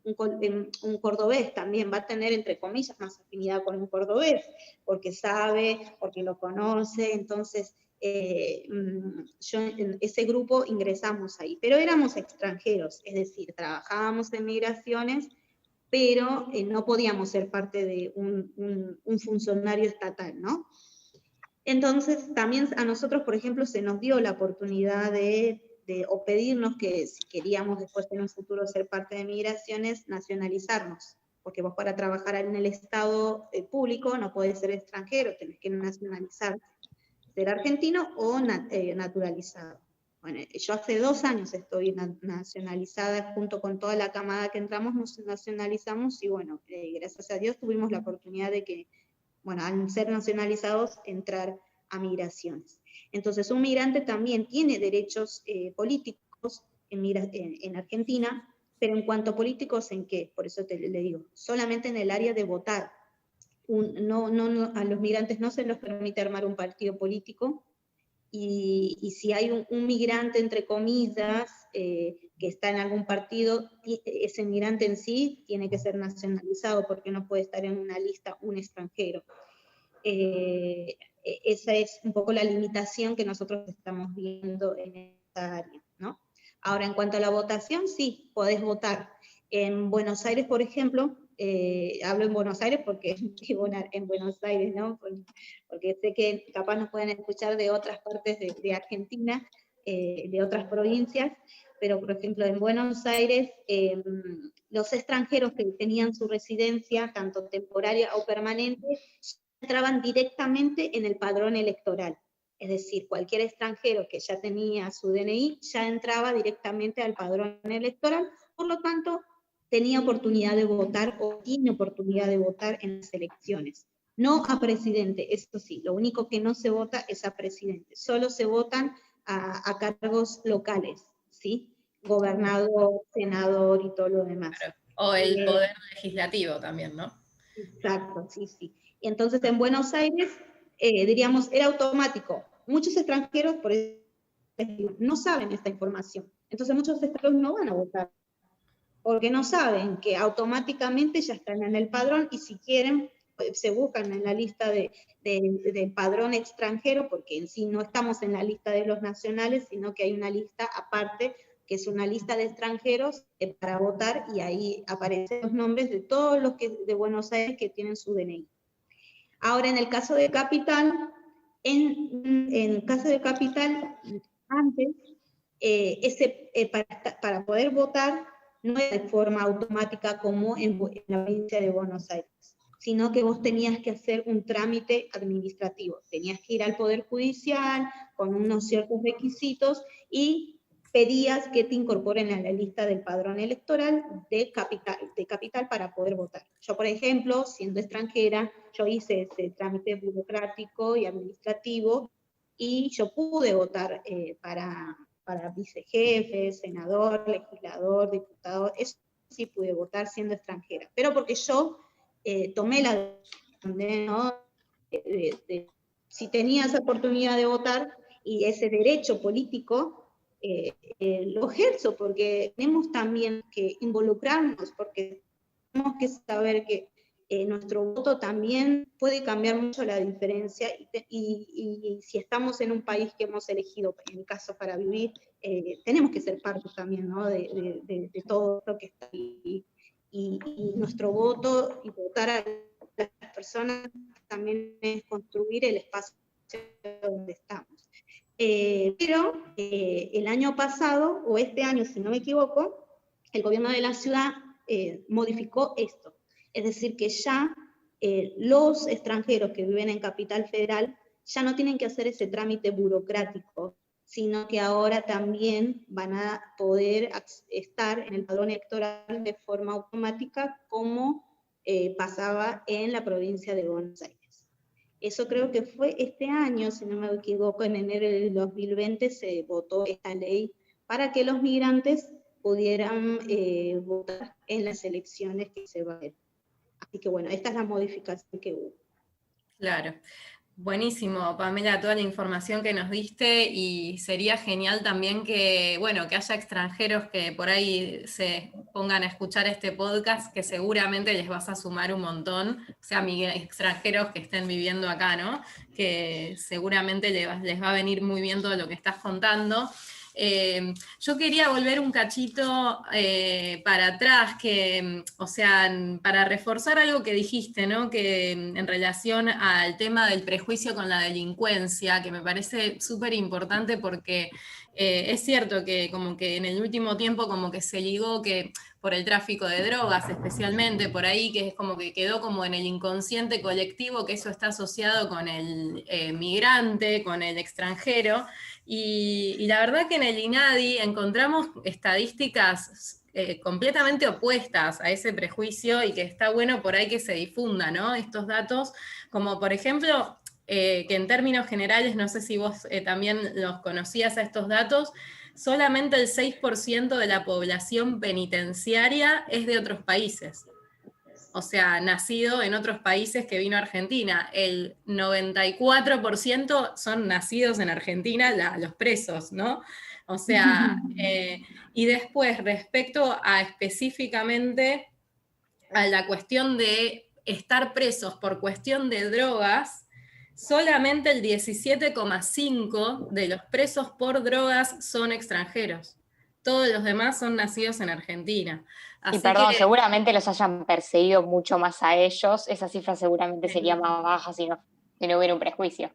un cordobés también va a tener, entre comillas, más afinidad con un cordobés, porque sabe, porque lo conoce, entonces yo en ese grupo ingresamos ahí, pero éramos extranjeros, es decir, trabajábamos en migraciones, pero no podíamos ser parte de un funcionario estatal, ¿no? Entonces, también a nosotros, por ejemplo, se nos dio la oportunidad o pedirnos que si queríamos después en un futuro ser parte de migraciones, nacionalizarnos, porque vos para trabajar en el Estado público no podés ser extranjero, tenés que nacionalizar, ser argentino o naturalizado. Bueno, yo hace 2 años estoy nacionalizada, junto con toda la camada que entramos, nos nacionalizamos y bueno, gracias a Dios tuvimos la oportunidad de que, bueno, al ser nacionalizados, entrar a migraciones. Entonces, un migrante también tiene derechos políticos en Argentina, pero en cuanto a políticos, ¿en qué? Por eso le digo, solamente en el área de votar. A los migrantes no se les permite armar un partido político, y si hay un migrante, entre comillas, que está en algún partido, ese migrante en sí tiene que ser nacionalizado porque no puede estar en una lista un extranjero. Esa es un poco la limitación que nosotros estamos viendo en esta área, ¿no? Ahora, en cuanto a la votación, sí, podés votar. En Buenos Aires, por ejemplo, hablo en Buenos Aires porque vivo en Buenos Aires, ¿no? Porque sé que capaz nos pueden escuchar de otras partes de Argentina, de otras provincias, pero por ejemplo en Buenos Aires, los extranjeros que tenían su residencia, tanto temporaria o permanente, entraban directamente en el padrón electoral. Es decir, cualquier extranjero que ya tenía su DNI ya entraba directamente al padrón electoral, por lo tanto, tenía oportunidad de votar o tiene oportunidad de votar en las elecciones. No a presidente, esto sí, lo único que no se vota es a presidente, solo se votan a cargos locales, ¿sí? Gobernador, senador y todo lo demás. Claro. O el poder legislativo también, ¿no? Exacto, sí, sí. Y entonces en Buenos Aires, diríamos, era automático. Muchos extranjeros, por eso, no saben esta información. Entonces muchos extranjeros no van a votar, porque no saben que automáticamente ya están en el padrón y si quieren, se buscan en la lista del padrón extranjero, porque en sí no estamos en la lista de los nacionales, sino que hay una lista aparte, que es una lista de extranjeros para votar, y ahí aparecen los nombres de todos los de Buenos Aires que tienen su DNI. Ahora, en el caso de Capital, en el caso de Capital, antes, para poder votar, no era de forma automática como en la provincia de Buenos Aires, sino que vos tenías que hacer un trámite administrativo, tenías que ir al Poder Judicial con unos ciertos requisitos y pedías que te incorporen a la lista del padrón electoral de Capital para poder votar. Yo, por ejemplo, siendo extranjera, yo hice ese trámite burocrático y administrativo y yo pude votar para vicejefe, senador, legislador, diputado, eso sí pude votar siendo extranjera, pero porque yo tomé la decisión, ¿no? Si tenía esa oportunidad de votar y ese derecho político, lo ejerzo, porque tenemos también que involucrarnos, porque tenemos que saber que nuestro voto también puede cambiar mucho la diferencia, y si estamos en un país que hemos elegido, en mi caso, para vivir, tenemos que ser parte también, ¿no? de todo lo que está ahí, y nuestro voto y votar a las personas también es construir el espacio donde estamos. Pero el año pasado, o este año si no me equivoco, el gobierno de la ciudad modificó esto. Es decir, que ya los extranjeros que viven en Capital Federal ya no tienen que hacer ese trámite burocrático, sino que ahora también van a poder estar en el padrón electoral de forma automática, como pasaba en la provincia de Buenos Aires. Eso creo que fue este año, si no me equivoco, en enero del 2020 se votó esta ley para que los migrantes pudieran votar en las elecciones que se van a hacer. Así que bueno, esta es la modificación que hubo. Claro. Buenísimo, Pamela, toda la información que nos diste, y sería genial también que, bueno, que haya extranjeros que por ahí se pongan a escuchar este podcast, que seguramente les vas a sumar un montón, o sea, extranjeros que estén viviendo acá, ¿no? Que seguramente les va a venir muy bien todo lo que estás contando. Yo quería volver un cachito para atrás, o sea, para reforzar algo que dijiste, ¿no? Que en relación al tema del prejuicio con la delincuencia, que me parece súper importante, porque es cierto que como que en el último tiempo como que se ligó que por el tráfico de drogas especialmente, por ahí, que es como que quedó como en el inconsciente colectivo que eso está asociado con el migrante, con el extranjero. Y la verdad que en el INADI encontramos estadísticas completamente opuestas a ese prejuicio, y que está bueno por ahí que se difunda, ¿no? Estos datos, como por ejemplo, que en términos generales, no sé si vos también los conocías a estos datos, solamente el 6% de la población penitenciaria es de otros países. O sea, nacido en otros países que vino a Argentina. El 94% son nacidos en Argentina, los presos, ¿no? O sea, y después, respecto a específicamente a la cuestión de estar presos por cuestión de drogas, solamente el 17,5% de los presos por drogas son extranjeros. Todos los demás son nacidos en Argentina. Así y perdón, seguramente los hayan perseguido mucho más a ellos. Esa cifra seguramente sería más baja si no hubiera un prejuicio.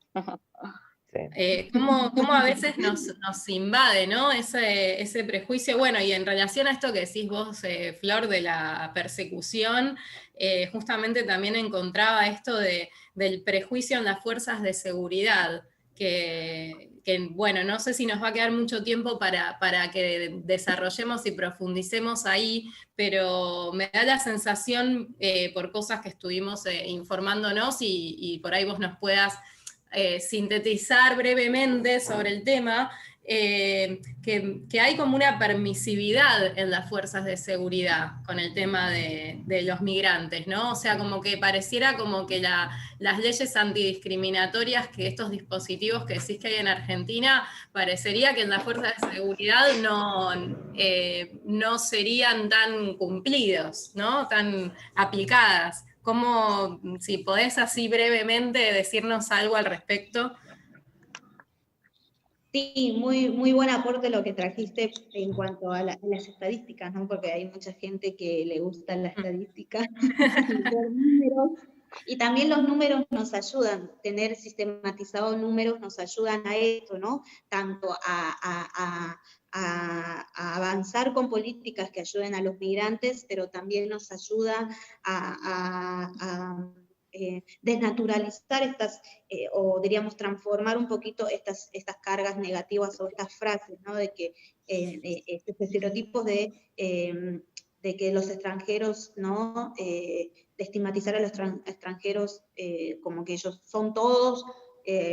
Cómo a veces nos invade, ¿no? Ese prejuicio. Bueno, y en relación a esto que decís vos, Flor, de la persecución, justamente también encontraba esto del prejuicio en las fuerzas de seguridad, que, bueno, no sé si nos va a quedar mucho tiempo para que desarrollemos y profundicemos ahí, pero me da la sensación, por cosas que estuvimos informándonos, y por ahí vos nos puedas sintetizar brevemente sobre el tema, que hay como una permisividad en las fuerzas de seguridad con el tema de los migrantes, ¿no? O sea, como que pareciera como que las leyes antidiscriminatorias, que estos dispositivos que decís que hay en Argentina, parecería que en las fuerzas de seguridad no serían tan cumplidos, ¿no? Tan aplicadas. ¿Cómo, si podés así brevemente decirnos algo al respecto? Sí, muy buen aporte lo que trajiste en cuanto a las estadísticas, ¿no? Porque hay mucha gente que le gusta la estadística por números, y también los números nos ayudan, tener sistematizados números nos ayudan a esto, ¿no? Tanto a avanzar con políticas que ayuden a los migrantes, pero también nos ayuda a desnaturalizar estas, o diríamos transformar un poquito estas cargas negativas o estas frases, ¿no? De que estos estereotipos de que los extranjeros, ¿no? De estigmatizar a los extranjeros como que ellos son todos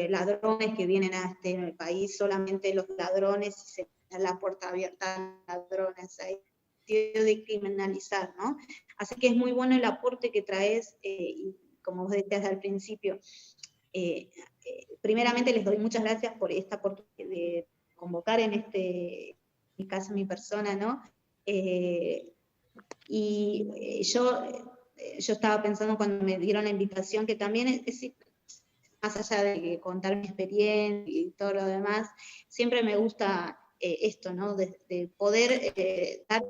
ladrones que vienen a este país, solamente los ladrones, y se da la puerta abierta a ladrones, ahí de criminalizar, ¿no? Así que es muy bueno el aporte que traes, y como vos decías al principio, primeramente les doy muchas gracias por esta oportunidad de convocar en mi caso, mi persona, ¿no? Yo estaba pensando cuando me dieron la invitación que también más allá de contar mi experiencia y todo lo demás, siempre me gusta esto, ¿no? De poder dar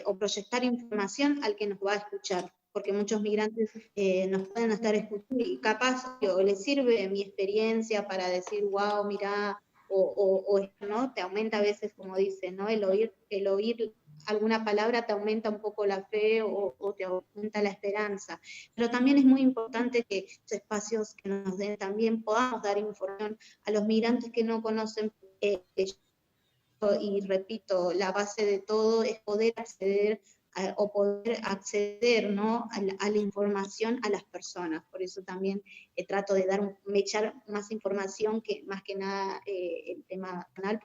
o proyectar información al que nos va a escuchar, porque muchos migrantes nos pueden estar escuchando y capaz o les sirve mi experiencia para decir, wow, mirá, o ¿no? Te aumenta a veces, como dicen, ¿no? El oír alguna palabra te aumenta un poco la fe o te aumenta la esperanza. Pero también es muy importante que estos espacios que nos den también podamos dar información a los migrantes que no conocen. Y repito, la base de todo es poder acceder ¿no? a la información a las personas. Por eso también trato de echar más información que más que nada el tema canal,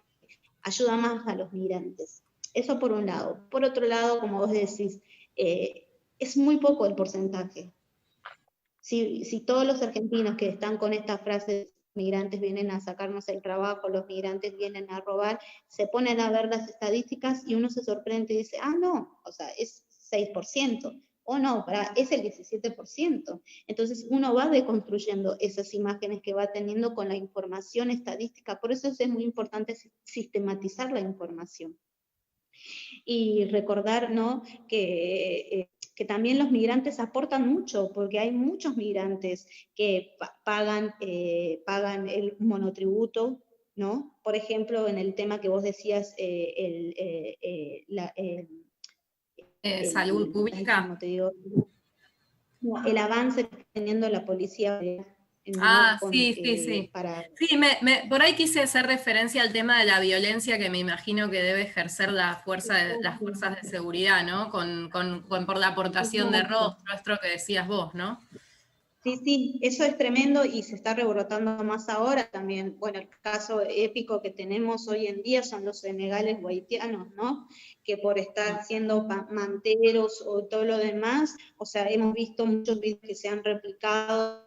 ayuda más a los migrantes. Eso por un lado. Por otro lado, como vos decís, es muy poco el porcentaje. Si todos los argentinos que están con esta frase, migrantes vienen a sacarnos el trabajo, los migrantes vienen a robar, se ponen a ver las estadísticas y uno se sorprende y dice, no, o sea, es 6%, o no, es el 17%. Entonces uno va deconstruyendo esas imágenes que va teniendo con la información estadística, por eso es muy importante sistematizar la información. Y recordar, ¿no? que también los migrantes aportan mucho, porque hay muchos migrantes que pagan el monotributo, ¿no? Por ejemplo, en el tema que vos decías, salud pública. Como te digo, el avance que está teniendo la policía. Sí. Sí, por ahí quise hacer referencia al tema de la violencia que me imagino que debe ejercer las fuerzas de seguridad, ¿no? Por la aportación de rostro, esto que decías vos, ¿no? Sí, eso es tremendo y se está rebrotando más ahora también. Bueno, el caso épico que tenemos hoy en día son los senegales o haitianos, ¿no? Que por estar siendo manteros o todo lo demás, o sea, hemos visto muchos videos que se han replicado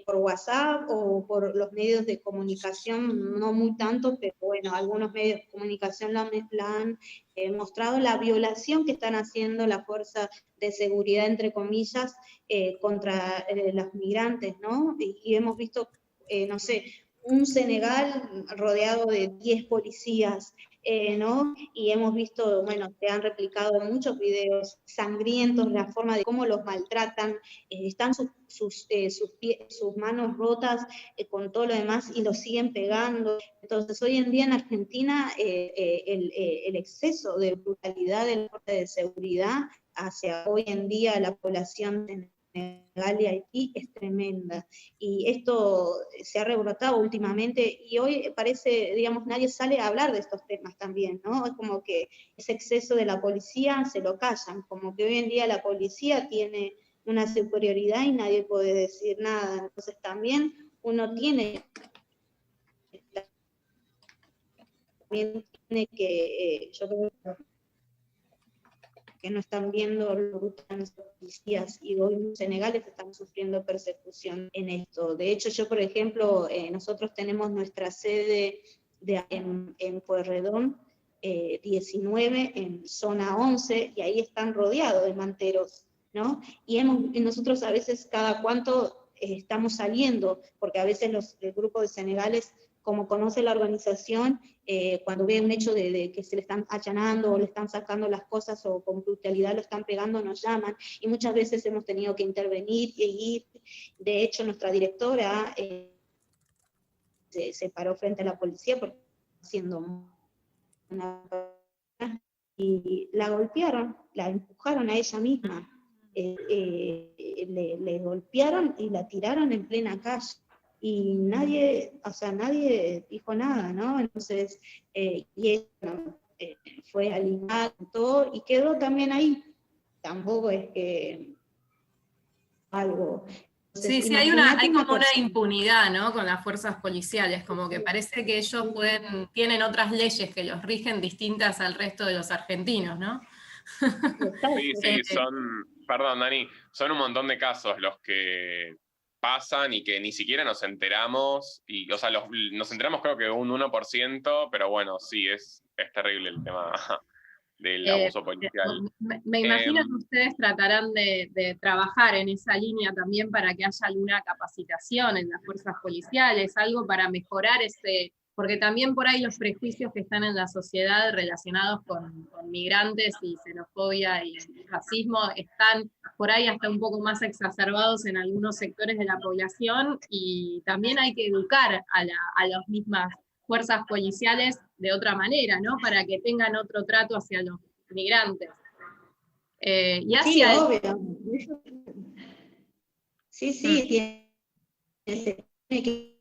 por WhatsApp o por los medios de comunicación, no muy tanto, pero bueno, algunos medios de comunicación la han mostrado la violación que están haciendo la fuerza de seguridad, entre comillas, contra los migrantes, ¿no? Y hemos visto, no sé, un Senegal rodeado de 10 policías, ¿no? Y hemos visto, bueno, se han replicado muchos videos sangrientos, la forma de cómo los maltratan, están sus manos rotas con todo lo demás y los siguen pegando. Entonces, hoy en día en Argentina, el exceso de brutalidad del fuerza de seguridad hacia hoy en día la población de Senegal y Haití es tremenda. Y esto se ha rebrotado últimamente y hoy parece, digamos, nadie sale a hablar de estos temas también, ¿no? Es como que ese exceso de la policía se lo callan, como que hoy en día la policía tiene una superioridad y nadie puede decir nada. Entonces también uno tiene que, yo creo que no están viendo lo brutal de los policías y hoy en Senegal están sufriendo persecución en esto. De hecho, yo, por ejemplo, nosotros tenemos nuestra sede en Pueyrredón 19, en zona 11, y ahí están rodeados de manteros, ¿no? Y nosotros a veces cada cuánto estamos saliendo, porque a veces el grupo de senegales, como conoce la organización, cuando ve un hecho de que se le están allanando o le están sacando las cosas o con brutalidad lo están pegando, nos llaman, y muchas veces hemos tenido que intervenir y ir. De hecho, nuestra directora se paró frente a la policía porque haciendo una... y la golpearon, la empujaron a ella misma, le golpearon y la tiraron en plena calle. Y nadie dijo nada, ¿no? Entonces, y ella fue alineada todo y quedó también ahí. Tampoco es que algo. Entonces, Sí, hay como una impunidad, ¿no? Con las fuerzas policiales, como que parece que ellos tienen otras leyes que los rigen distintas al resto de los argentinos, ¿no? Sí, perdón Dani, son un montón de casos los que pasan y que ni siquiera nos enteramos, y, o sea, nos enteramos creo que un 1%, pero bueno, sí, es terrible el tema del abuso policial. Me imagino que ustedes tratarán de trabajar en esa línea también para que haya alguna capacitación en las fuerzas policiales, algo para mejorar porque también por ahí los prejuicios que están en la sociedad relacionados con migrantes y xenofobia y racismo están por ahí hasta un poco más exacerbados en algunos sectores de la población, y también hay que educar a las mismas fuerzas policiales de otra manera, ¿no? Para que tengan otro trato hacia los migrantes. Y hacia sí, obvio. Sí, tiene que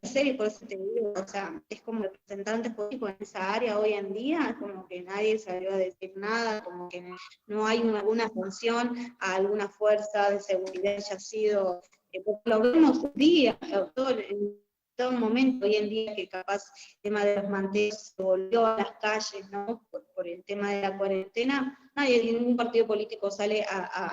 hacer, y por eso te digo, o sea, es como representantes políticos en esa área hoy en día, como que nadie salió a decir nada, como que no hay alguna función a alguna fuerza de seguridad que haya sido, porque lo vemos un día, en todo momento, hoy en día que capaz el tema de los manteles se volvió a las calles, ¿no? Por el tema de la cuarentena, ningún partido político sale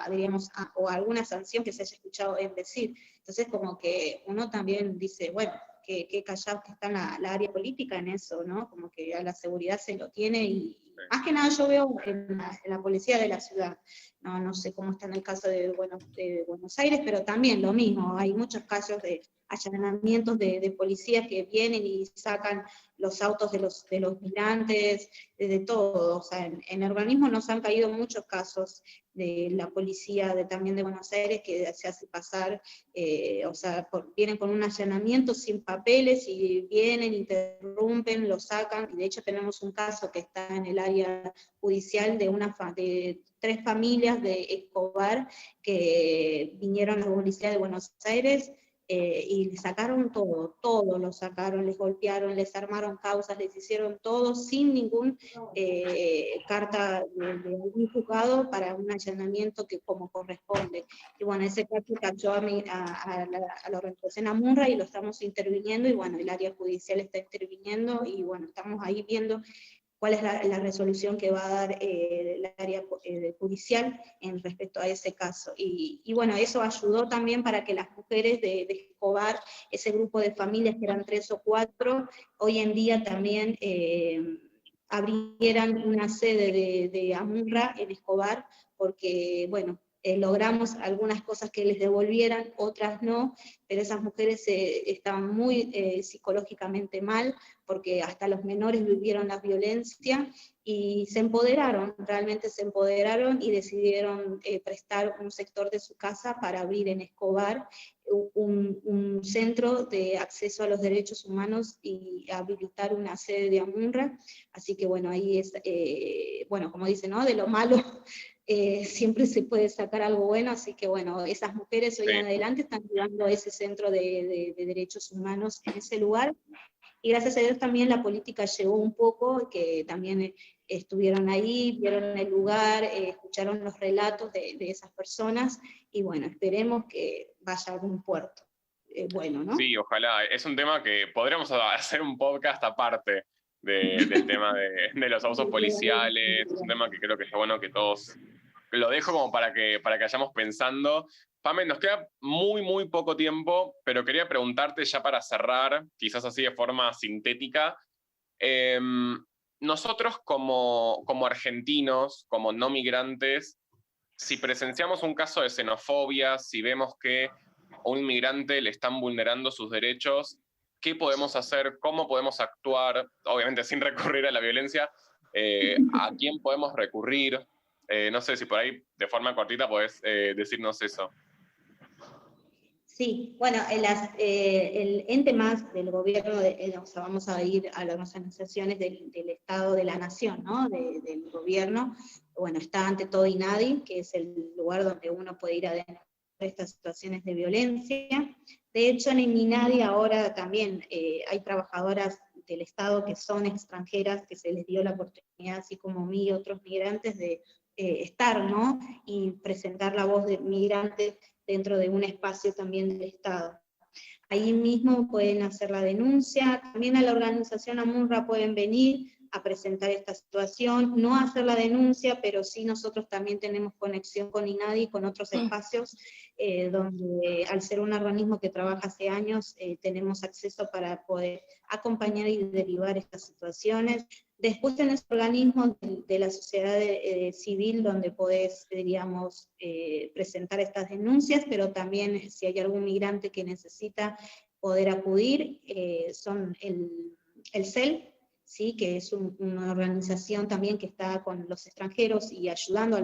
diríamos, o alguna sanción que se haya escuchado en decir. Entonces, como que uno también dice, bueno, que callado que está la área política en eso, ¿no? Como que a la seguridad se lo tiene, y más que nada yo veo en la policía de la ciudad, no sé cómo está en el caso de Buenos Aires, pero también lo mismo, hay muchos casos de allanamientos de policías que vienen y sacan los autos de los migrantes, de todo. O sea, en el organismo nos han caído muchos casos de la policía también de Buenos Aires que se hace pasar, o sea, vienen con un allanamiento sin papeles y vienen, interrumpen, lo sacan, y de hecho tenemos un caso que está en el área judicial de 3 familias de Escobar que vinieron a la policía de Buenos Aires, y les sacaron todo lo sacaron, les golpearon, les armaron causas, les hicieron todo sin ningún carta de algún juzgado para un allanamiento que como corresponde. Y bueno, ese caso cayó a la organización AMUNRA y lo estamos interviniendo, y bueno, el área judicial está interviniendo, y bueno, estamos ahí viendo cuál es la resolución que va a dar el área judicial en respecto a ese caso. Y bueno, eso ayudó también para que las mujeres de Escobar, ese grupo de familias que eran 3 o 4, hoy en día también abrieran una sede de AMUNRA en Escobar, porque bueno, logramos algunas cosas que les devolvieran, otras no, pero esas mujeres estaban muy psicológicamente mal, porque hasta los menores vivieron la violencia, y se empoderaron, realmente se empoderaron y decidieron prestar un sector de su casa para abrir en Escobar un centro de acceso a los derechos humanos y habilitar una sede de AMUNRA. Así que bueno, ahí es, bueno, como dice, ¿no? De lo malo siempre se puede sacar algo bueno, así que bueno, esas mujeres hoy en adelante están llevando ese centro de derechos humanos en ese lugar, y gracias a Dios también la política llegó un poco, que también estuvieron ahí, vieron el lugar, escucharon los relatos de esas personas, y bueno, esperemos que vaya a algún puerto. Bueno, ¿no? Sí, ojalá. Es un tema que podríamos hacer un podcast aparte del tema de los abusos policiales. Es un tema que creo que es bueno que todos... Lo dejo como para que vayamos pensando. Pame, nos queda muy, muy poco tiempo, pero quería preguntarte ya para cerrar, quizás así de forma sintética, nosotros como argentinos, como no migrantes, si presenciamos un caso de xenofobia, si vemos que a un inmigrante le están vulnerando sus derechos, ¿qué podemos hacer? ¿Cómo podemos actuar? Obviamente sin recurrir a la violencia. ¿A quién podemos recurrir? No sé si por ahí de forma cortita podés decirnos eso. Sí, bueno, el ente más del gobierno, o sea, vamos a ir a las organizaciones del Estado de la Nación, ¿no? Del gobierno. Bueno, está ante todo INADI, que es el lugar donde uno puede ir a denunciar estas situaciones de violencia. De hecho, en INADI ahora también hay trabajadoras del Estado que son extranjeras, que se les dio la oportunidad, así como a mí y otros migrantes, de estar, ¿no? Y presentar la voz de migrantes dentro de un espacio también del Estado. Ahí mismo pueden hacer la denuncia, también a la organización AMUNRA pueden venir a presentar esta situación, no hacer la denuncia, pero sí nosotros también tenemos conexión con INADI y con otros espacios, donde al ser un organismo que trabaja hace años, tenemos acceso para poder acompañar y derivar estas situaciones. Después tenés organismos de la sociedad civil donde podés, diríamos, presentar estas denuncias, pero también si hay algún migrante que necesita poder acudir, son el CEL, ¿sí? Que es una organización también que está con los extranjeros y ayudando a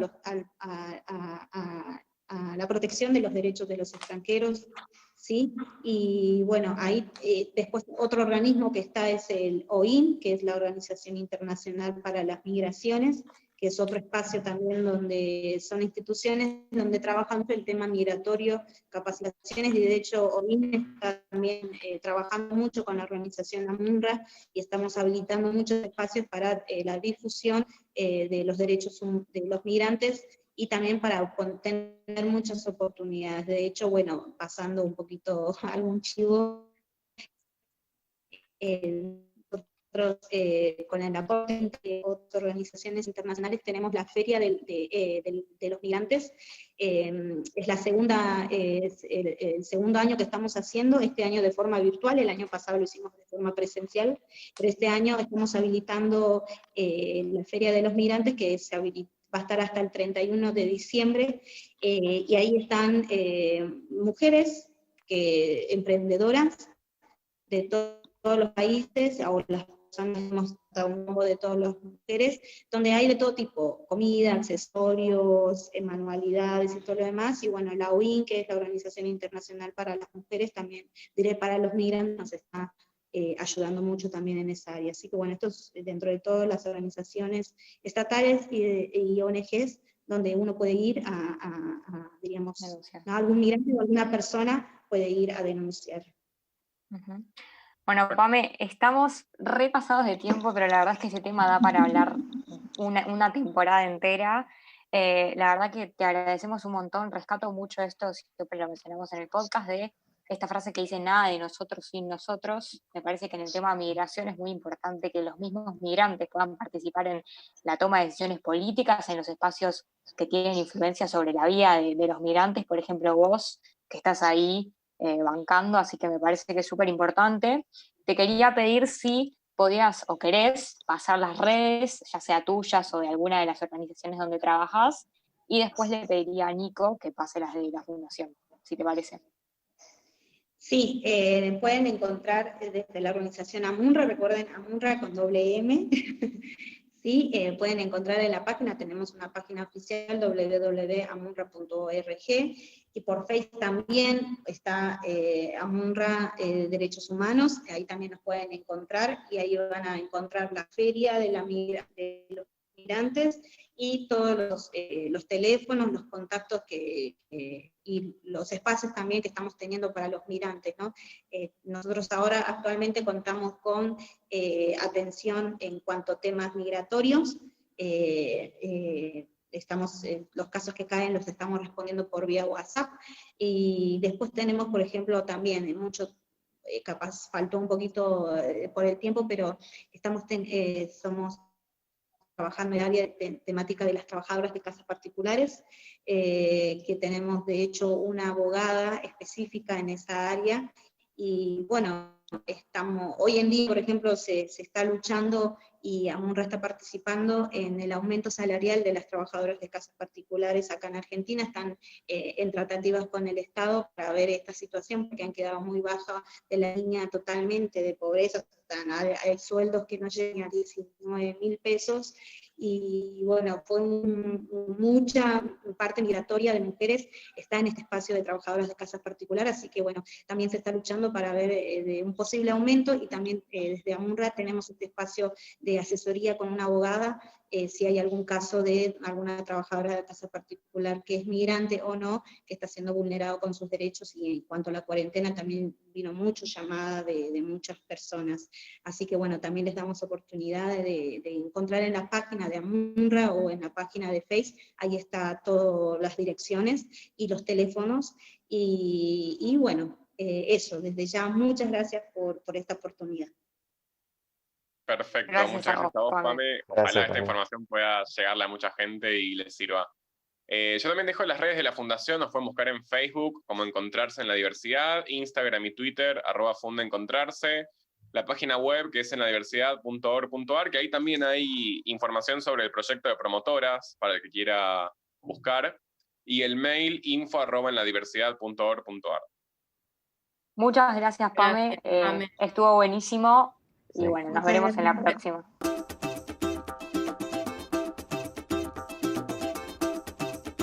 la protección de los derechos de los extranjeros, ¿sí? Y bueno, ahí después otro organismo que está es el OIM, que es la Organización Internacional para las Migraciones, que es otro espacio también donde son instituciones donde trabajan el tema migratorio, capacitaciones, y de hecho OIM está también trabajando mucho con la organización AMUNRA, y estamos habilitando muchos espacios para la difusión de los derechos de los migrantes, y también para tener muchas oportunidades. De hecho, bueno, pasando un poquito algún chivo, nosotros, con el aporte de otras organizaciones internacionales, tenemos la Feria de los Migrantes. Es el segundo año que estamos haciendo, este año de forma virtual, el año pasado lo hicimos de forma presencial, pero este año estamos habilitando la Feria de los Migrantes, que va a estar hasta el 31 de diciembre, y ahí están mujeres emprendedoras de todos los países, o las personas de todas las mujeres, donde hay de todo tipo, comida, accesorios, manualidades y todo lo demás, y bueno, la OIN, que es la Organización Internacional para las Mujeres, también diré para los migrantes, nos está ayudando mucho también en esa área. Así que bueno, esto es dentro de todas las organizaciones estatales y ONGs, donde uno puede ir diríamos, a algún migrante o alguna persona puede ir a denunciar. Uh-huh. Bueno, Pame, estamos repasados de tiempo, pero la verdad es que ese tema da para hablar una temporada entera. La verdad que te agradecemos un montón, rescato mucho esto, siempre lo mencionamos en el podcast, de esta frase que dice nada de nosotros sin nosotros. Me parece que en el tema de migración es muy importante que los mismos migrantes puedan participar en la toma de decisiones políticas, en los espacios que tienen influencia sobre la vida de los migrantes, por ejemplo vos, que estás ahí bancando, así que me parece que es súper importante. Te quería pedir si podías o querés pasar las redes, ya sea tuyas o de alguna de las organizaciones donde trabajas, Y después le pediría a Nico que pase las de la fundación, si te parece. Sí, pueden encontrar desde la organización AMUNRA, recuerden AMUNRA con doble M, ¿sí? Pueden encontrar en la página, tenemos una página oficial www.amunra.org, y por Facebook también está AMUNRA Derechos Humanos, ahí también nos pueden encontrar, y ahí van a encontrar la feria de los migrantes, y todos los teléfonos, los contactos y los espacios también que estamos teniendo para los migrantes, ¿no? Nosotros ahora actualmente contamos con atención en cuanto a temas migratorios, los casos que caen los estamos respondiendo por vía WhatsApp, y después tenemos, por ejemplo, también capaz faltó un poquito por el tiempo, pero somos trabajando en el área temática de las trabajadoras de casas particulares, que tenemos de hecho una abogada específica en esa área, y bueno, hoy en día, por ejemplo, se está luchando, y AMUNRA está participando en el aumento salarial de las trabajadoras de casas particulares acá en Argentina. Están en tratativas con el Estado para ver esta situación, porque han quedado muy bajas de la línea totalmente de pobreza, hay sueldos que no llegan a 19.000 pesos, y bueno, mucha parte migratoria de mujeres está en este espacio de trabajadoras de casas particulares, así que bueno, también se está luchando para ver de un posible aumento, y también desde AMUNRA tenemos este espacio de asesoría con una abogada, si hay algún caso de alguna trabajadora de casa particular que es migrante o no, que está siendo vulnerado con sus derechos, y en cuanto a la cuarentena también vino mucho llamada de muchas personas. Así que bueno, también les damos oportunidad de encontrar en la página de AMUNRA o en la página de Facebook, ahí está todas las direcciones y los teléfonos, y bueno, eso, desde ya muchas gracias por esta oportunidad. Perfecto, Gracias muchas gracias a vos, Pame. Ojalá Gracias, esta Pame. información pueda llegarle a mucha gente y les sirva. Yo también dejo las redes de la Fundación, nos pueden buscar en Facebook como Encontrarse en la Diversidad, Instagram y Twitter, @fundaencontrarse, la página web que es enladiversidad.org.ar, que ahí también hay información sobre el proyecto de promotoras para el que quiera buscar, y el mail info@enladiversidad.org.ar. Muchas gracias, Pame. Gracias, Pame. Estuvo buenísimo, y Sí. bueno, nos Muchas veremos en la gracias. próxima.